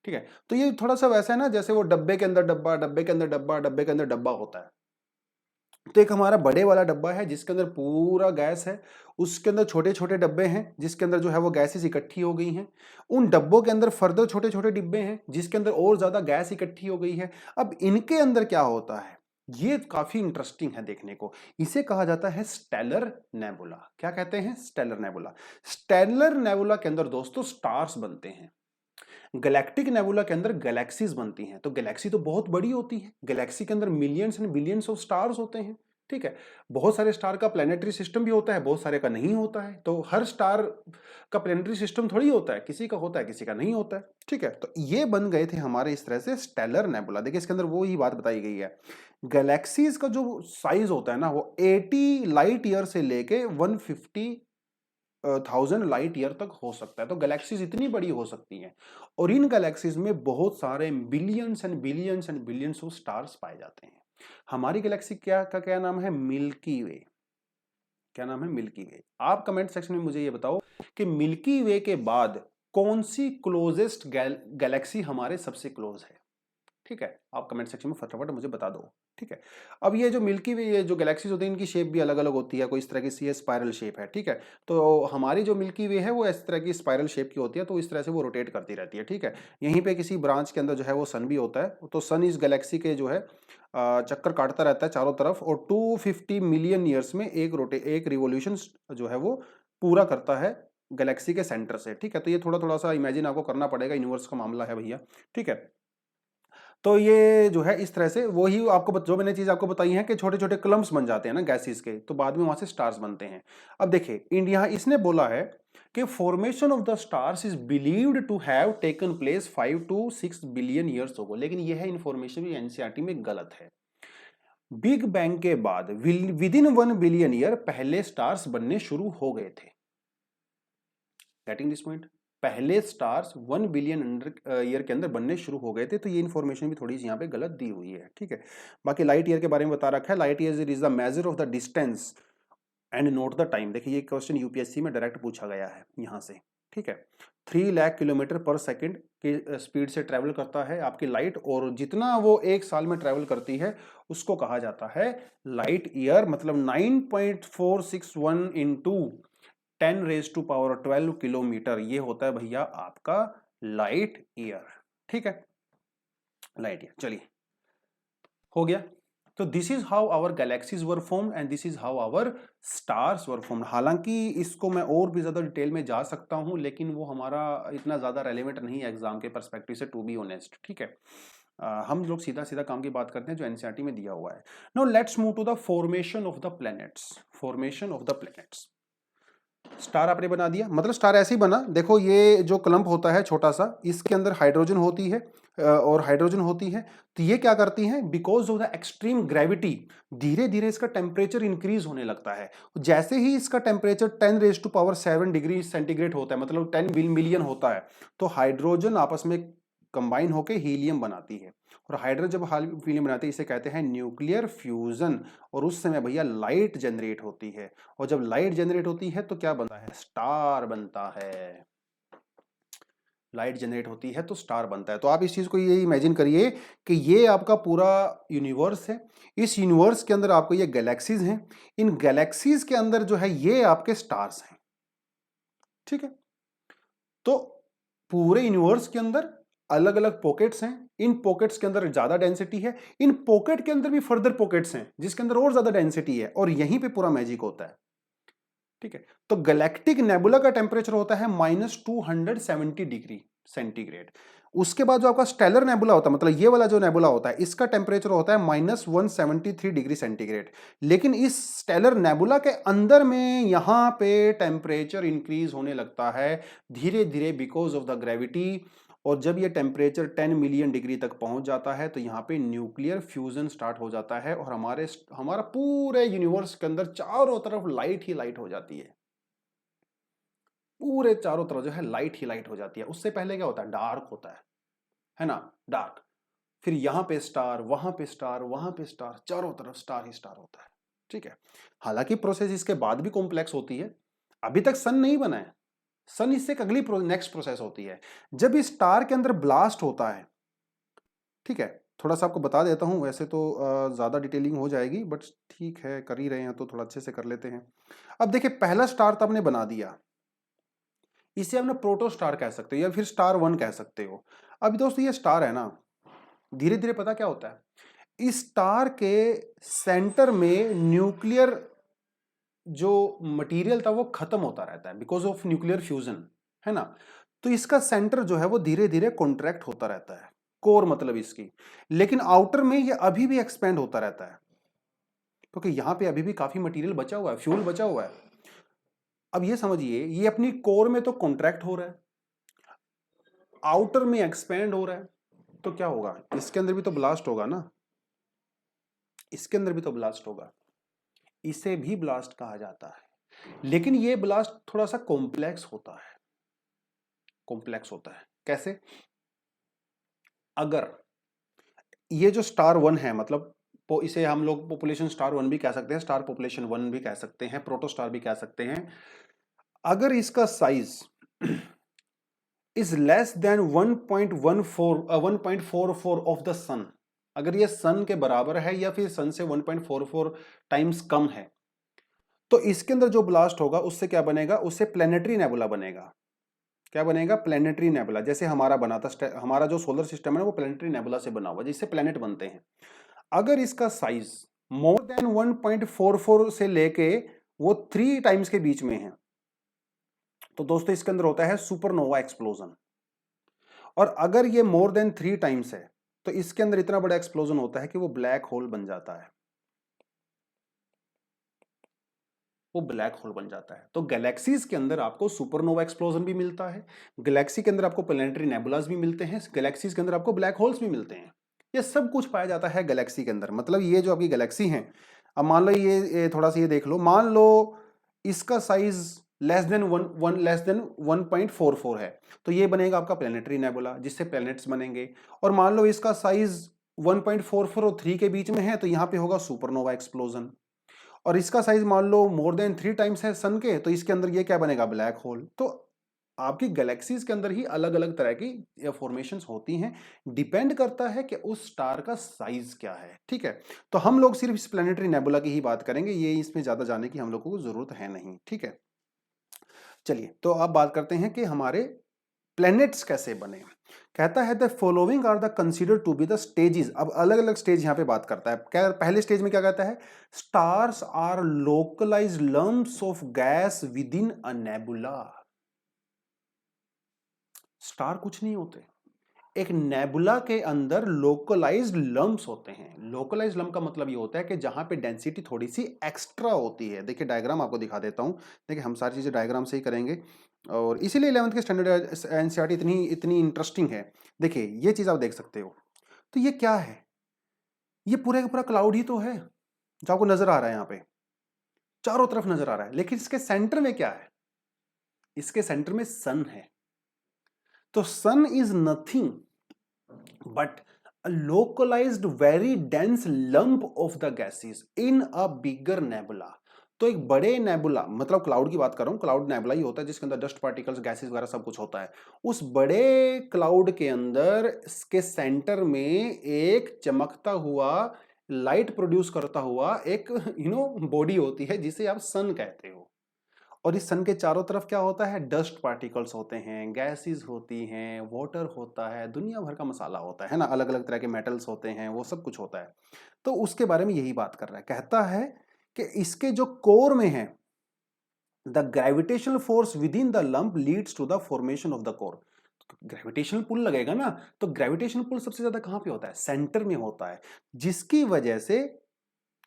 ठीक है, तो ये थोड़ा सा वैसा है ना, जैसे वो डब्बे के अंदर डब्बा, डब्बे के अंदर डब्बा, डब्बे के अंदर डब्बा होता है। तो एक हमारा बड़े वाला डब्बा है जिसके अंदर पूरा गैस है, उसके अंदर छोटे छोटे डब्बे हैं जिसके अंदर जो है वो गैसेस इकट्ठी हो गई हैं, उन डब्बों के अंदर फर्दर छोटे छोटे डिब्बे हैं जिसके अंदर और ज्यादा गैस इकट्ठी हो गई है। अब इनके अंदर क्या होता है, ये काफी इंटरेस्टिंग है देखने को। इसे कहा जाता है स्टेलर नेबुला। क्या कहते हैं? Stellar nebula. स्टेलर नेबुला के अंदर दोस्तों स्टार्स बनते हैं। गैलेक्टिक नेबुला के अंदर गैलेक्सीज बनती हैं। तो गैलेक्सी तो बहुत बड़ी होती है, गैलेक्सी के अंदर millions and billions of stars होते हैं। ठीक है, बहुत सारे स्टार का प्लेनेटरी सिस्टम भी होता है, बहुत सारे का नहीं होता है। तो हर स्टार का प्लेनेटरी सिस्टम थोड़ी होता है, किसी का होता है किसी का नहीं होता है। ठीक है, तो ये बन गए थे हमारे इस तरह से स्टेलर नेबुला। देखिए इसके अंदर वो ही बात बताई गई है, गैलेक्सीज का जो साइज होता है ना वो 80 लाइट ईयर से लेके 150,000 लाइट ईयर तक हो सकता है। तो गैलेक्सीज इतनी बड़ी हो सकती हैं, और इन गैलेक्सीज में बहुत सारे billions and billions and billions of stars पाए जाते हैं। हमारी गैलेक्सी क्या नाम है? मिल्की वे। क्या नाम है? मिल्की वे। आप कमेंट सेक्शन में मुझे ये बताओ कि मिल्की वे के बाद कौन सी क्लोजेस्ट गैलेक्सी हमारे सबसे क्लोज है? ठीक है, आप कमेंट सेक्शन में फटाफट मुझे बता दो। ठीक है, अब ये जो मिल्की वे, ये जो गैलेक्सीज होती है, इनकी शेप भी अलग अलग होती है। कोई इस तरह की सी स्पाइरल शेप है, ठीक है, तो हमारी जो मिल्की वे है वो इस तरह की स्पाइरल शेप की होती है। तो इस तरह से वो रोटेट करती रहती है। ठीक है, यहीं पे किसी ब्रांच के अंदर जो है वो सन भी होता है। तो सन इस गैलेक्सी के जो है चक्कर काटता रहता है चारों तरफ, और 250 मिलियन ईयर्स में एक रिवोल्यूशन जो है वो पूरा करता है गैलेक्सी के सेंटर से। ठीक है, तो ये थोड़ा थोड़ा सा इमेजिन आपको करना पड़ेगा, यूनिवर्स का मामला है भैया। ठीक है, तो ये जो है इस तरह से वही आपको जो मैंने चीज आपको बताई है कि छोटे छोटे क्लम्प्स बन जाते हैं ना गैसेस के, तो बाद में वहां से स्टार्स बनते हैं। अब देखिए इंडिया, इसने बोला है कि formation of the stars is believed to have taken place 5 to 6 billion years ago. लेकिन यह इंफॉर्मेशन भी एनसीईआरटी में गलत है। बिग बैंग के बाद विद इन 1 बिलियन ईयर पहले स्टार्स बनने शुरू हो गए थे। Getting this point? पहले स्टार्स 1 बिलियन ईयर के अंदर बनने शुरू हो गए थे। तो ये इन्फॉर्मेशन भी थोड़ी सी यहाँ पे गलत दी हुई है। ठीक है, बाकी लाइट ईयर के बारे में बता रखा है, light year is the measure of the distance and note the time. देखिए ये क्वेश्चन यूपीएससी में डायरेक्ट पूछा गया है यहाँ से। ठीक है, 3 लाख किलोमीटर पर सेकंड की स्पीड से ट्रेवल करता है आपकी लाइट, और जितना वो एक साल में ट्रेवल करती है उसको कहा जाता है लाइट ईयर। मतलब 9.461 इंटू 10⁻12 किलोमीटर, ये होता है भैया आपका लाइट ईयर। ठीक है, लाइट ईयर। चलिए, हो गया। तो this is how our galaxies were formed and this is how our stars were formed. हालांकि इसको मैं और भी ज्यादा डिटेल में जा सकता हूं, लेकिन वो हमारा इतना ज्यादा रेलेवेंट नहीं है एग्जाम के पर्सपेक्टिव से, टू बी ऑनेस्ट। ठीक है, हम लोग सीधा सीधा काम की बात करते हैं जो एनसीईआरटी में दिया हुआ है। Now let's move to the formation of the planets. Formation of the planets. Star आपने बना दिया, मतलब स्टार ऐसे ही बना। देखो ये जो क्लम्प होता है छोटा सा, इसके अंदर हाइड्रोजन होती है और हाइड्रोजन होती है। तो ये क्या करती हैं, because of the extreme gravity धीरे धीरे इसका टेम्परेचर इंक्रीज होने लगता है। जैसे ही इसका टेम्परेचर 10⁻7 डिग्री सेंटीग्रेड होता है, मतलब 10 मिलियन होता है, तो हाइड्रोजन आपस में कंबाइन होकर हीलियम बनाती है, और हाइड्रोजन जब हीलियम बनाती है इसे कहते हैं न्यूक्लियर फ्यूजन। और उस समय भैया लाइट जनरेट होती है, और जब लाइट जनरेट होती है तो क्या बनता है, स्टार बनता है। लाइट जनरेट होती है तो स्टार बनता है। तो आप इस चीज को ये इमेजिन करिए कि ये आपका पूरा यूनिवर्स है। इस यूनिवर्स के अंदर आपको ये गैलेक्सीज हैं, इन गैलेक्सीज के अंदर जो है ये आपके स्टार्स हैं। ठीक है, तो पूरे यूनिवर्स के अंदर अलग अलग पॉकेट्स हैं, इन पॉकेट्स के अंदर ज्यादा डेंसिटी है, इन पॉकेट के अंदर भी फर्दर पॉकेट्स हैं जिसके अंदर और ज्यादा डेंसिटी है, और यहीं पे पूरा मैजिक होता है। ठीक है, तो गैलेक्टिक नेबुला का टेम्परेचर होता है -270 डिग्री सेंटीग्रेड। उसके बाद जो आपका स्टेलर नेबुला होता है, मतलब ये वाला जो नेबुला होता है, इसका टेम्परेचर होता है -173 डिग्री सेंटीग्रेड। लेकिन इस स्टेलर नेबुला के अंदर में यहां पे टेम्परेचर इंक्रीज होने लगता है धीरे धीरे बिकॉज ऑफ द ग्रेविटी। और जब ये टेम्परेचर 10 मिलियन डिग्री तक पहुंच जाता है तो यहाँ पे न्यूक्लियर फ्यूजन स्टार्ट हो जाता है, और हमारा पूरे यूनिवर्स के अंदर चारों तरफ लाइट ही लाइट हो जाती है। पूरे चारों तरफ जो है लाइट ही लाइट हो जाती है। उससे पहले क्या होता है, डार्क होता है ना, डार्क। फिर यहाँ पे स्टार, वहां पे स्टार, वहां पे स्टार, चारों तरफ स्टार ही स्टार होता है। ठीक है, हालांकि प्रोसेस इसके बाद भी कॉम्प्लेक्स होती है। अभी तक सन नहीं बना है, सन इससे एक अगली नेक्स्ट प्रोसेस होती है। जब इस स्टार के अंदर ब्लास्ट होता है, ठीक है, थोड़ा सा आपको बता देता हूं, वैसे तो ज्यादा डिटेलिंग हो जाएगी, बट ठीक है कर ही रहे हैं तो थोड़ा अच्छे से कर लेते हैं। अब देखिए, पहला स्टार तो आपने बना दिया, इसे आपने प्रोटो स्टार कह सकते हो या फिर स्टार 1 कह सकते हो। अभी दोस्तों ये स्टार है ना, धीरे धीरे पता क्या होता है, इस स्टार के सेंटर में न्यूक्लियर जो मटेरियल था वो खत्म होता रहता है बिकॉज ऑफ न्यूक्लियर फ्यूजन, है ना। तो इसका सेंटर जो है वो धीरे धीरे कॉन्ट्रैक्ट होता रहता है, कोर मतलब इसकी। लेकिन आउटर में ये अभी भी एक्सपेंड होता रहता है, क्योंकि यहां पे अभी भी काफी मटेरियल बचा हुआ है, फ्यूल बचा हुआ है। अब ये समझिए, ये अपनी कोर में तो कॉन्ट्रैक्ट हो रहा है, आउटर में एक्सपेंड हो रहा है, तो क्या होगा, इसके अंदर भी तो ब्लास्ट होगा ना, इसके अंदर भी तो ब्लास्ट होगा। इसे भी ब्लास्ट कहा जाता है, लेकिन ये ब्लास्ट थोड़ा सा कॉम्प्लेक्स होता है। कॉम्प्लेक्स होता है कैसे, अगर ये जो स्टार 1 है, मतलब इसे हम लोग पॉपुलेशन स्टार 1 भी कह सकते हैं, स्टार पॉपुलेशन 1 भी कह सकते हैं, प्रोटो स्टार भी कह सकते हैं। अगर इसका size is less than 1.44 of the sun, अगर ये सन के बराबर है या फिर सन से 1.44 टाइम्स कम है, तो इसके अंदर जो ब्लास्ट होगा उससे क्या बनेगा, उससे प्लेनेटरी नेबुला बनेगा। क्या बनेगा, प्लेनेटरी नेबुला। जैसे हमारा बना था, हमारा जो सोलर सिस्टम है वो प्लेनेटरी नेबुला से बना हुआ, जिससे प्लेनेट बनते हैं। अगर इसका साइज मोर देन 1.44 से लेके वो 3 टाइम्स के बीच में है, तो दोस्तों इसके अंदर होता है सुपरनोवा एक्सप्लोजन। और अगर ये मोर देन 3 टाइम्स है तो इसके अंदर इतना बड़ा एक्सप्लोजन होता है कि वो ब्लैक होल बन जाता है, वो ब्लैक होल बन जाता है। तो गैलेक्सीज के अंदर आपको सुपरनोवा एक्सप्लोजन भी मिलता है, गैलेक्सी के अंदर आपको प्लैनेटरी नेबुलास भी मिलते हैं, गैलेक्सीज के अंदर आपको ब्लैक होल्स भी मिलते हैं। ये सब कुछ पाया जाता है गैलेक्सी के अंदर। मतलब ये जो आपकी गैलेक्सी है, अब मान लो ये थोड़ा सा ये देख लो, मान लो इसका साइज लेस देन 1.44 है, तो ये बनेगा आपका प्लैनेटरी नेबुला जिससे प्लैनेट्स बनेंगे। और मान लो इसका साइज 1.44 और 3 के बीच में है, तो यहाँ पे होगा सुपरनोवा एक्सप्लोजन। और इसका साइज मान लो मोर देन 3 टाइम्स है सन के, तो इसके अंदर ये क्या बनेगा, ब्लैक होल। तो आपकी गैलेक्सीज के अंदर ही अलग अलग तरह की फॉर्मेशंस होती हैं, डिपेंड करता है कि उस स्टार का साइज क्या है। ठीक है, तो हम लोग सिर्फ इस प्लेनेटरी नेबुला की ही बात करेंगे, ये इसमें ज्यादा जाने की हम लोगों को जरूरत है नहीं। ठीक है, चलिए तो अब बात करते हैं कि हमारे प्लैनेट्स कैसे बने। कहता है the following are the consider to be the stages. अब अलग अलग स्टेज यहां पे बात करता है। क्या पहले स्टेज में क्या कहता है? Stars are localized lumps of gas within a nebula. Star कुछ नहीं होते, एक नेबुला के अंदर लोकलाइज्ड लम्प्स होते हैं। लोकलाइज्ड लम्प का मतलब ये होता है कि जहां पे डेंसिटी थोड़ी सी एक्स्ट्रा होती है। देखिए डायग्राम आपको दिखा देता हूं। देखिए हम सारी चीजें डायग्राम से ही करेंगे और इसीलिए 11th के स्टैंडर्ड एनसीईआरटी इतनी इतनी इंटरेस्टिंग है। देखिए ये चीज आप देख सकते हो। तो ये क्या है? ये पूरा का पूरा क्लाउड ही तो है जो आपको नजर आ रहा है, यहाँ पे चारों तरफ नजर आ रहा है। लेकिन इसके सेंटर में क्या है? इसके सेंटर में सन है। तो sun is nothing but a localized very dense lump of the gases in a bigger nebula। तो एक बड़े नेबुला, मतलब क्लाउड की बात कर रहा हूं, क्लाउड नेबुला ही होता है जिसके अंदर डस्ट पार्टिकल्स, गैसेस वगैरह सब कुछ होता है। उस बड़े क्लाउड के अंदर इसके सेंटर में एक चमकता हुआ, लाइट प्रोड्यूस करता हुआ एक बॉडी होती है जिसे आप सन कहते हो। और इस सन के चारों तरफ क्या होता है? डस्ट पार्टिकल्स होते हैं, गैसेस होती हैं, वाटर होता है, दुनिया भर का मसाला होता है ना, अलग अलग तरह के मेटल्स होते हैं, वो सब कुछ होता है। तो उसके बारे में यही बात कर रहा है। कहता है कि इसके जो कोर में है, the gravitational force within the lump leads to the formation of the core. Gravitational pull लगेगा ना, तो ग्रेविटेशनल पुल सबसे ज्यादा कहां पे होता है? सेंटर में होता है, जिसकी वजह से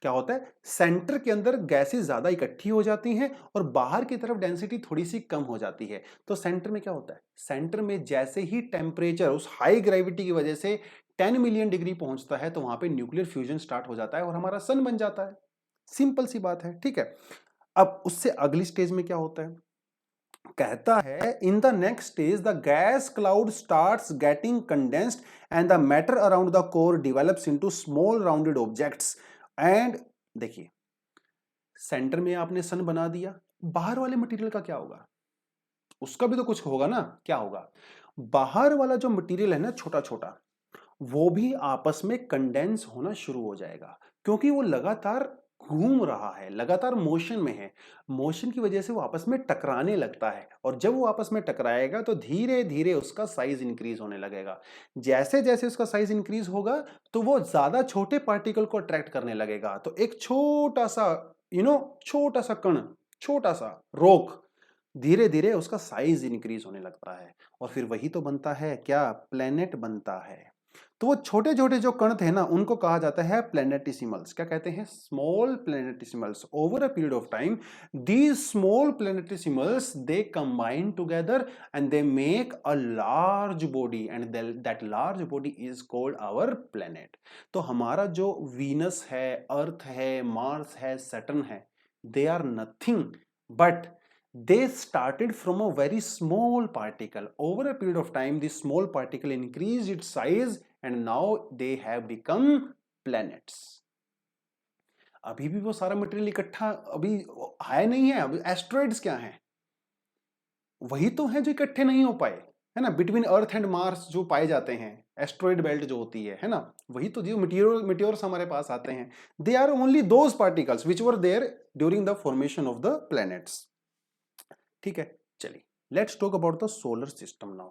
क्या होता है? सेंटर के अंदर गैसेस ज्यादा इकट्ठी हो जाती हैं और बाहर की तरफ डेंसिटी थोड़ी सी कम हो जाती है। तो सेंटर में क्या होता है? सेंटर में जैसे ही टेम्परेचर उस हाई ग्रेविटी की वजह से 10 मिलियन डिग्री पहुंचता है, तो वहां पे न्यूक्लियर फ्यूजन स्टार्ट हो जाता है और हमारा सन बन जाता है। सिंपल सी बात है। ठीक है, अब उससे अगली स्टेज में क्या होता है? कहता है in the next stage the gas cloud starts getting condensed and the matter around the core develops into small rounded objects. And देखिए, सेंटर में आपने सन बना दिया, बाहर वाले मटेरियल का क्या होगा? उसका भी तो कुछ होगा ना। क्या होगा? बाहर वाला जो मटेरियल है ना, छोटा छोटा, वो भी आपस में कंडेंस होना शुरू हो जाएगा, क्योंकि वो लगातार घूम रहा है, लगातार मोशन में है। मोशन की वजह से वो आपस में टकराने लगता है, और जब वो आपस में टकराएगा तो धीरे धीरे उसका साइज इंक्रीज होने लगेगा। जैसे जैसे उसका साइज इंक्रीज होगा तो वो ज्यादा छोटे पार्टिकल को अट्रैक्ट करने लगेगा। तो एक छोटा सा छोटा सा कण, छोटा सा रॉक, धीरे धीरे उसका साइज इंक्रीज होने लगता है, और फिर वही तो बनता है क्या? प्लेनेट बनता है। तो वो छोटे छोटे जो कण थे ना, उनको कहा जाता है प्लेनेटिसिमल्स। क्या कहते हैं? Small planetesimals. Over a period of time these small planetesimals they combine together and they make a large body, and that large body is called our planet. तो हमारा जो वीनस है, अर्थ है, मार्स है, सैटर्न है, they are nothing but they started from a very small particle. Over a period of time, this small particle increased its size and now they have become planets. अभी भी वो सारा मटेरियल इकट्ठा अभी है नहीं है। अभी एस्ट्रॉइड्स क्या हैं? वही तो हैं जो इकट्ठे नहीं हो पाए, है ना, बिटवीन अर्थ एंड मार्स जो पाए जाते हैं, एस्ट्रॉइड बेल्ट जो होती है ना, वही तो जो मीटियोर्स हमारे पास आते हैं, they are only those particles which were there during the formation of the planets. ठीक है, चलिए let's talk about the solar system now.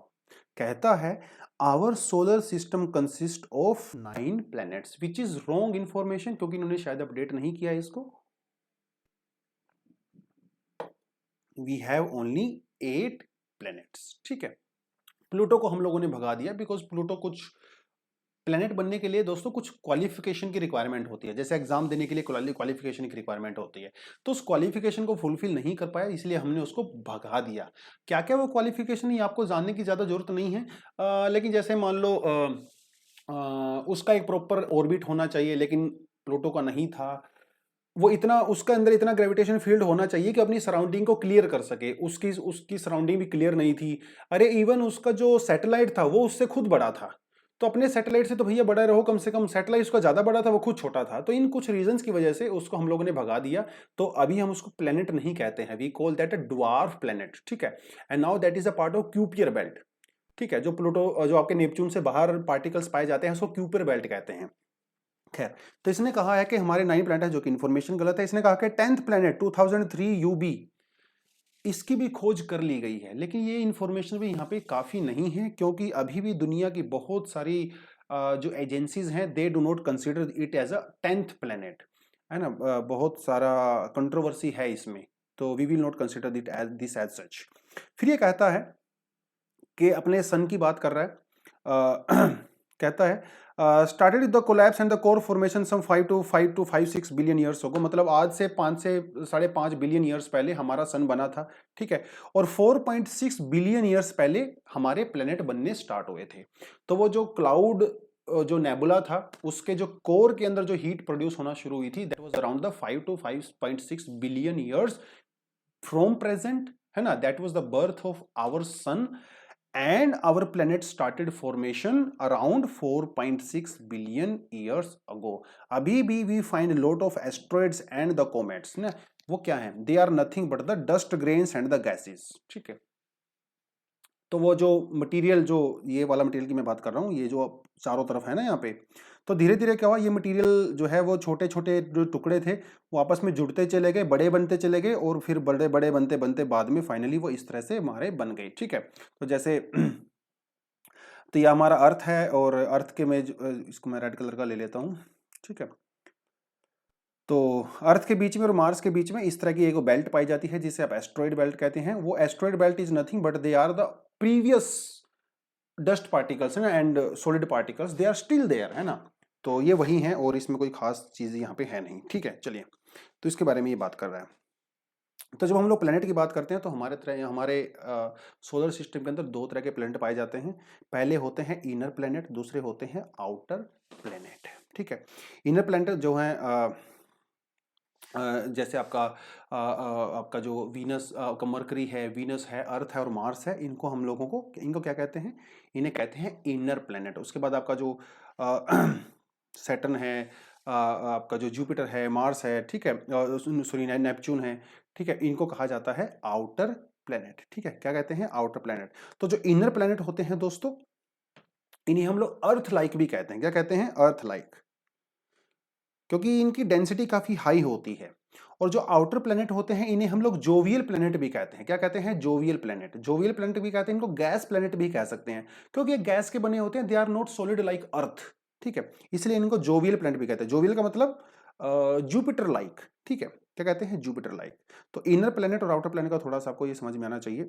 कहता है our solar system consist of 9 planets, which is wrong information, क्योंकि इन्होंने शायद अपडेट नहीं किया इसको। We have only 8 planets. ठीक है, प्लूटो को हम लोगों ने भगा दिया, बिकॉज प्लूटो कुछ प्लेनेट बनने के लिए दोस्तों कुछ क्वालिफिकेशन की रिक्वायरमेंट होती है, जैसे एग्जाम देने के लिए क्वालिफिकेशन की रिक्वायरमेंट होती है। तो उस क्वालिफिकेशन को फुलफिल नहीं कर पाया, इसलिए हमने उसको भगा दिया। क्या क्या वो क्वालिफिकेशन है आपको जानने की ज्यादा जरूरत नहीं है, लेकिन जैसे मान लो उसका एक प्रॉपर ऑर्बिट होना चाहिए, लेकिन प्लूटो का नहीं था। वो इतना, उसके अंदर इतना ग्रेविटेशन फील्ड होना चाहिए कि अपनी सराउंडिंग को क्लियर कर सके। उसकी सराउंडिंग भी क्लियर नहीं थी। अरे इवन उसका जो सैटेलाइट था वो उससे खुद बड़ा था। तो अपने सैटेलाइट से तो भैया बड़ा रहो, कम से कम सैटेलाइट उसका ज़्यादा बड़ा था, वो खुद छोटा था, तो इन कुछ रीजंस की वजह से उसको हम लोगों ने भगा दिया। तो अभी हम उसको प्लेनेट नहीं कहते हैं, we call that a dwarf planet, ठीक है। And now that is a part of Kuiper belt, ठीक है। जो प्लूटो, जो आपके नेपच्यून से बाहर पार्टिकल्स पाए जाते हैं उसको क्यूपियर बेल्ट कहते हैं। खैर, तो इसने कहा है कि हमारे 9 प्लैनेट है, जो कि इन्फॉर्मेशन गलत है। इसने कहा कि 10th प्लैनेट 2003 यूबी, इसकी भी खोज कर ली गई है, लेकिन ये इन्फॉर्मेशन भी यहाँ पे काफ़ी नहीं है, क्योंकि अभी भी दुनिया की बहुत सारी जो एजेंसीज हैं they do not consider it as a 10th planet, है ना। बहुत सारा कंट्रोवर्सी है इसमें, तो we will not consider this as such. फिर ये कहता है कि अपने सन की बात कर रहा है, कहता है started with the collapse and the core formation some 5 to 5 billion years ago, मतलब आज से 5 से 5.5 बिलियन ईयर्स पहले हमारा सन बना था, ठीक है। और 4.6 बिलियन ईयर्स पहले हमारे प्लेनेट बनने स्टार्ट हुए थे। तो वो जो क्लाउड, जो नेबुला था, उसके जो कोर के अंदर जो हीट प्रोड्यूस होना शुरू हुई थी, that was around the 5 to 5.6 billion years from present, है ना। That was the birth of our sun and our planet started formation around 4.6 billion years ago. अभी भी we find a lot of asteroids and the comets, ना वो क्या है, they are nothing but the dust grains and the gases, ठीक है। तो वो जो मटेरियल, जो ये वाला मटेरियल की मैं बात कर रहा हूँ, ये जो चारों तरफ है ना यहाँ पे, तो धीरे धीरे क्या हुआ, ये मटेरियल जो है वो छोटे छोटे जो टुकड़े थे वो आपस में जुड़ते चले गए, बड़े बनते चले गए, और फिर बड़े बड़े बनते बनते बाद में फाइनली वो इस तरह से हमारे बन गए, ठीक है। तो जैसे तो ये हमारा अर्थ है, और अर्थ के में इसको मैं रेड कलर का ले लेता हूँ, ठीक है। तो अर्थ के बीच में और मार्स के बीच में इस तरह की एक बेल्ट पाई जाती है जिसे आप एस्ट्रॉइड बेल्ट कहते हैं। वो asteroid belt is nothing but they are the previous dust particles, है ना, and solid particles, they are still there, है ना। तो ये वही हैं, और इसमें कोई खास चीज़ यहाँ पे है नहीं, ठीक है। चलिए, तो इसके बारे में ये बात कर रहा है। तो जब हम लोग प्लेनेट की बात करते हैं तो हमारे सोलर सिस्टम के अंदर दो तरह के प्लेनेट पाए जाते हैं। पहले होते हैं इनर प्लेनेट, दूसरे होते हैं आउटर प्लेनेट, ठीक है। इनर प्लेनेट जो है जैसे आपका जो वीनस का मरकरी है, वीनस है, अर्थ है और मार्स है, इनको क्या कहते हैं, इन्हें कहते हैं इनर प्लेनेट। उसके बाद आपका जो सैटर्न है, आपका जो जुपिटर है, मार्स है, ठीक है, सॉरी नेपच्यून है, ठीक है, इनको कहा जाता है आउटर प्लेनेट, ठीक है। क्या कहते हैं, आउटर प्लेनेट। तो जो इनर प्लेनेट होते हैं दोस्तों, इन्हें हम लोग अर्थ लाइक भी कहते हैं। क्या कहते हैं, अर्थ लाइक, क्योंकि इनकी डेंसिटी काफी हाई होती है। और जो आउटर प्लेनेट होते हैं इन्हें हम लोग जोवियल प्लेनेट भी कहते हैं। क्या कहते हैं, जोवियल प्लेनेट। जोवियल प्लेनेट भी कहते हैं, इनको गैस प्लेनेट भी कह सकते हैं, क्योंकि ये गैस के बने होते हैं, they are not solid like earth, ठीक है, इसलिए इनको जोवियल प्लेनेट भी कहते हैं। जोवियल का मतलब जुपिटर लाइक, ठीक है। क्या कहते हैं, जुपिटर लाइक। तो इनर प्लेनेट और आउटर प्लेनेट का थोड़ा सा आपको ये समझ में आना चाहिए।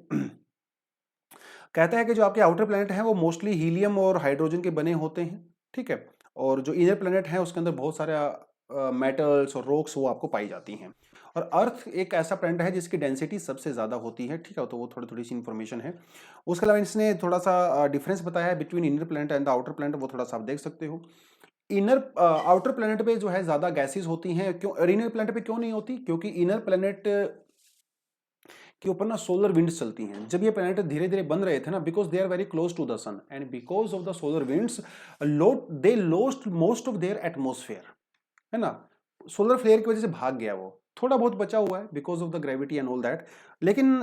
कहता है कि जो आपके आउटर प्लेनेट हैं वो मोस्टली हीलियम और हाइड्रोजन के बने होते हैं, ठीक है। और जो इनर प्लेनेट है उसके अंदर बहुत सारे मेटल्स और रॉक्स वो आपको पाई जाती हैं। और अर्थ एक ऐसा प्लेनेट है जिसकी डेंसिटी सबसे ज़्यादा होती है, ठीक है। तो वो थोड़ी थोड़ी सी इन्फॉर्मेशन है। उसके अलावा इसने थोड़ा सा डिफरेंस बताया है between inner planet and the outer planet, वो थोड़ा सा आप देख सकते हो। आउटर प्लेनेट पे जो है ज़्यादा गैसेज होती हैं, क्यों, और इनर प्लेनेट पे क्यों नहीं होती, क्योंकि इनर प्लेनेट के ऊपर ना सोलर विंड्स चलती हैं। जब ये प्लैनेट धीरे धीरे बन रहे थे ना, because they are very close to the sun and because of the solar winds they lost most of their atmosphere, है ना। सोलर फ्लेयर की वजह से भाग गया, वो थोड़ा बहुत बचा हुआ है because of the gravity and all that. लेकिन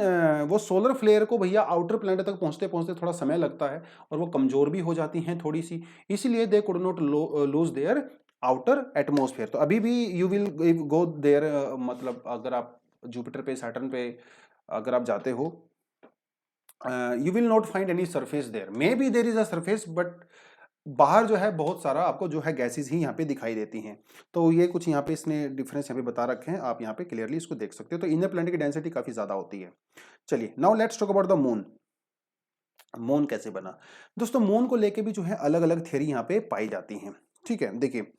वो सोलर फ्लेयर को भैया आउटर प्लैनेट तक पहुंचते पहुंचते थोड़ा समय लगता है, और वो कमजोर भी हो जाती हैं थोड़ी सी, इसीलिए they could not lose their outer atmosphere. तो अभी भी यू विल गो देयर, मतलब अगर आप जुपिटर पे, सैटर्न पे अगर आप जाते हो, you will not find any surface there, maybe there is a surface, but बाहर जो है बहुत सारा आपको जो है गैसेस ही यहाँ पे दिखाई देती हैं। तो ये कुछ यहाँ पे इसने डिफरेंस यहाँ पे बता रखे हैं, आप यहाँ पे क्लियरली इसको देख सकते हो। तो इनर प्लैनेट की डेंसिटी काफी ज्यादा होती है। चलिए, now let's talk about the moon. Moon कैसे बना दोस्तों, मून को लेके भी जो है अलग अलग थ्योरी यहाँ पे पाई जाती हैं, ठीक है। देखिए,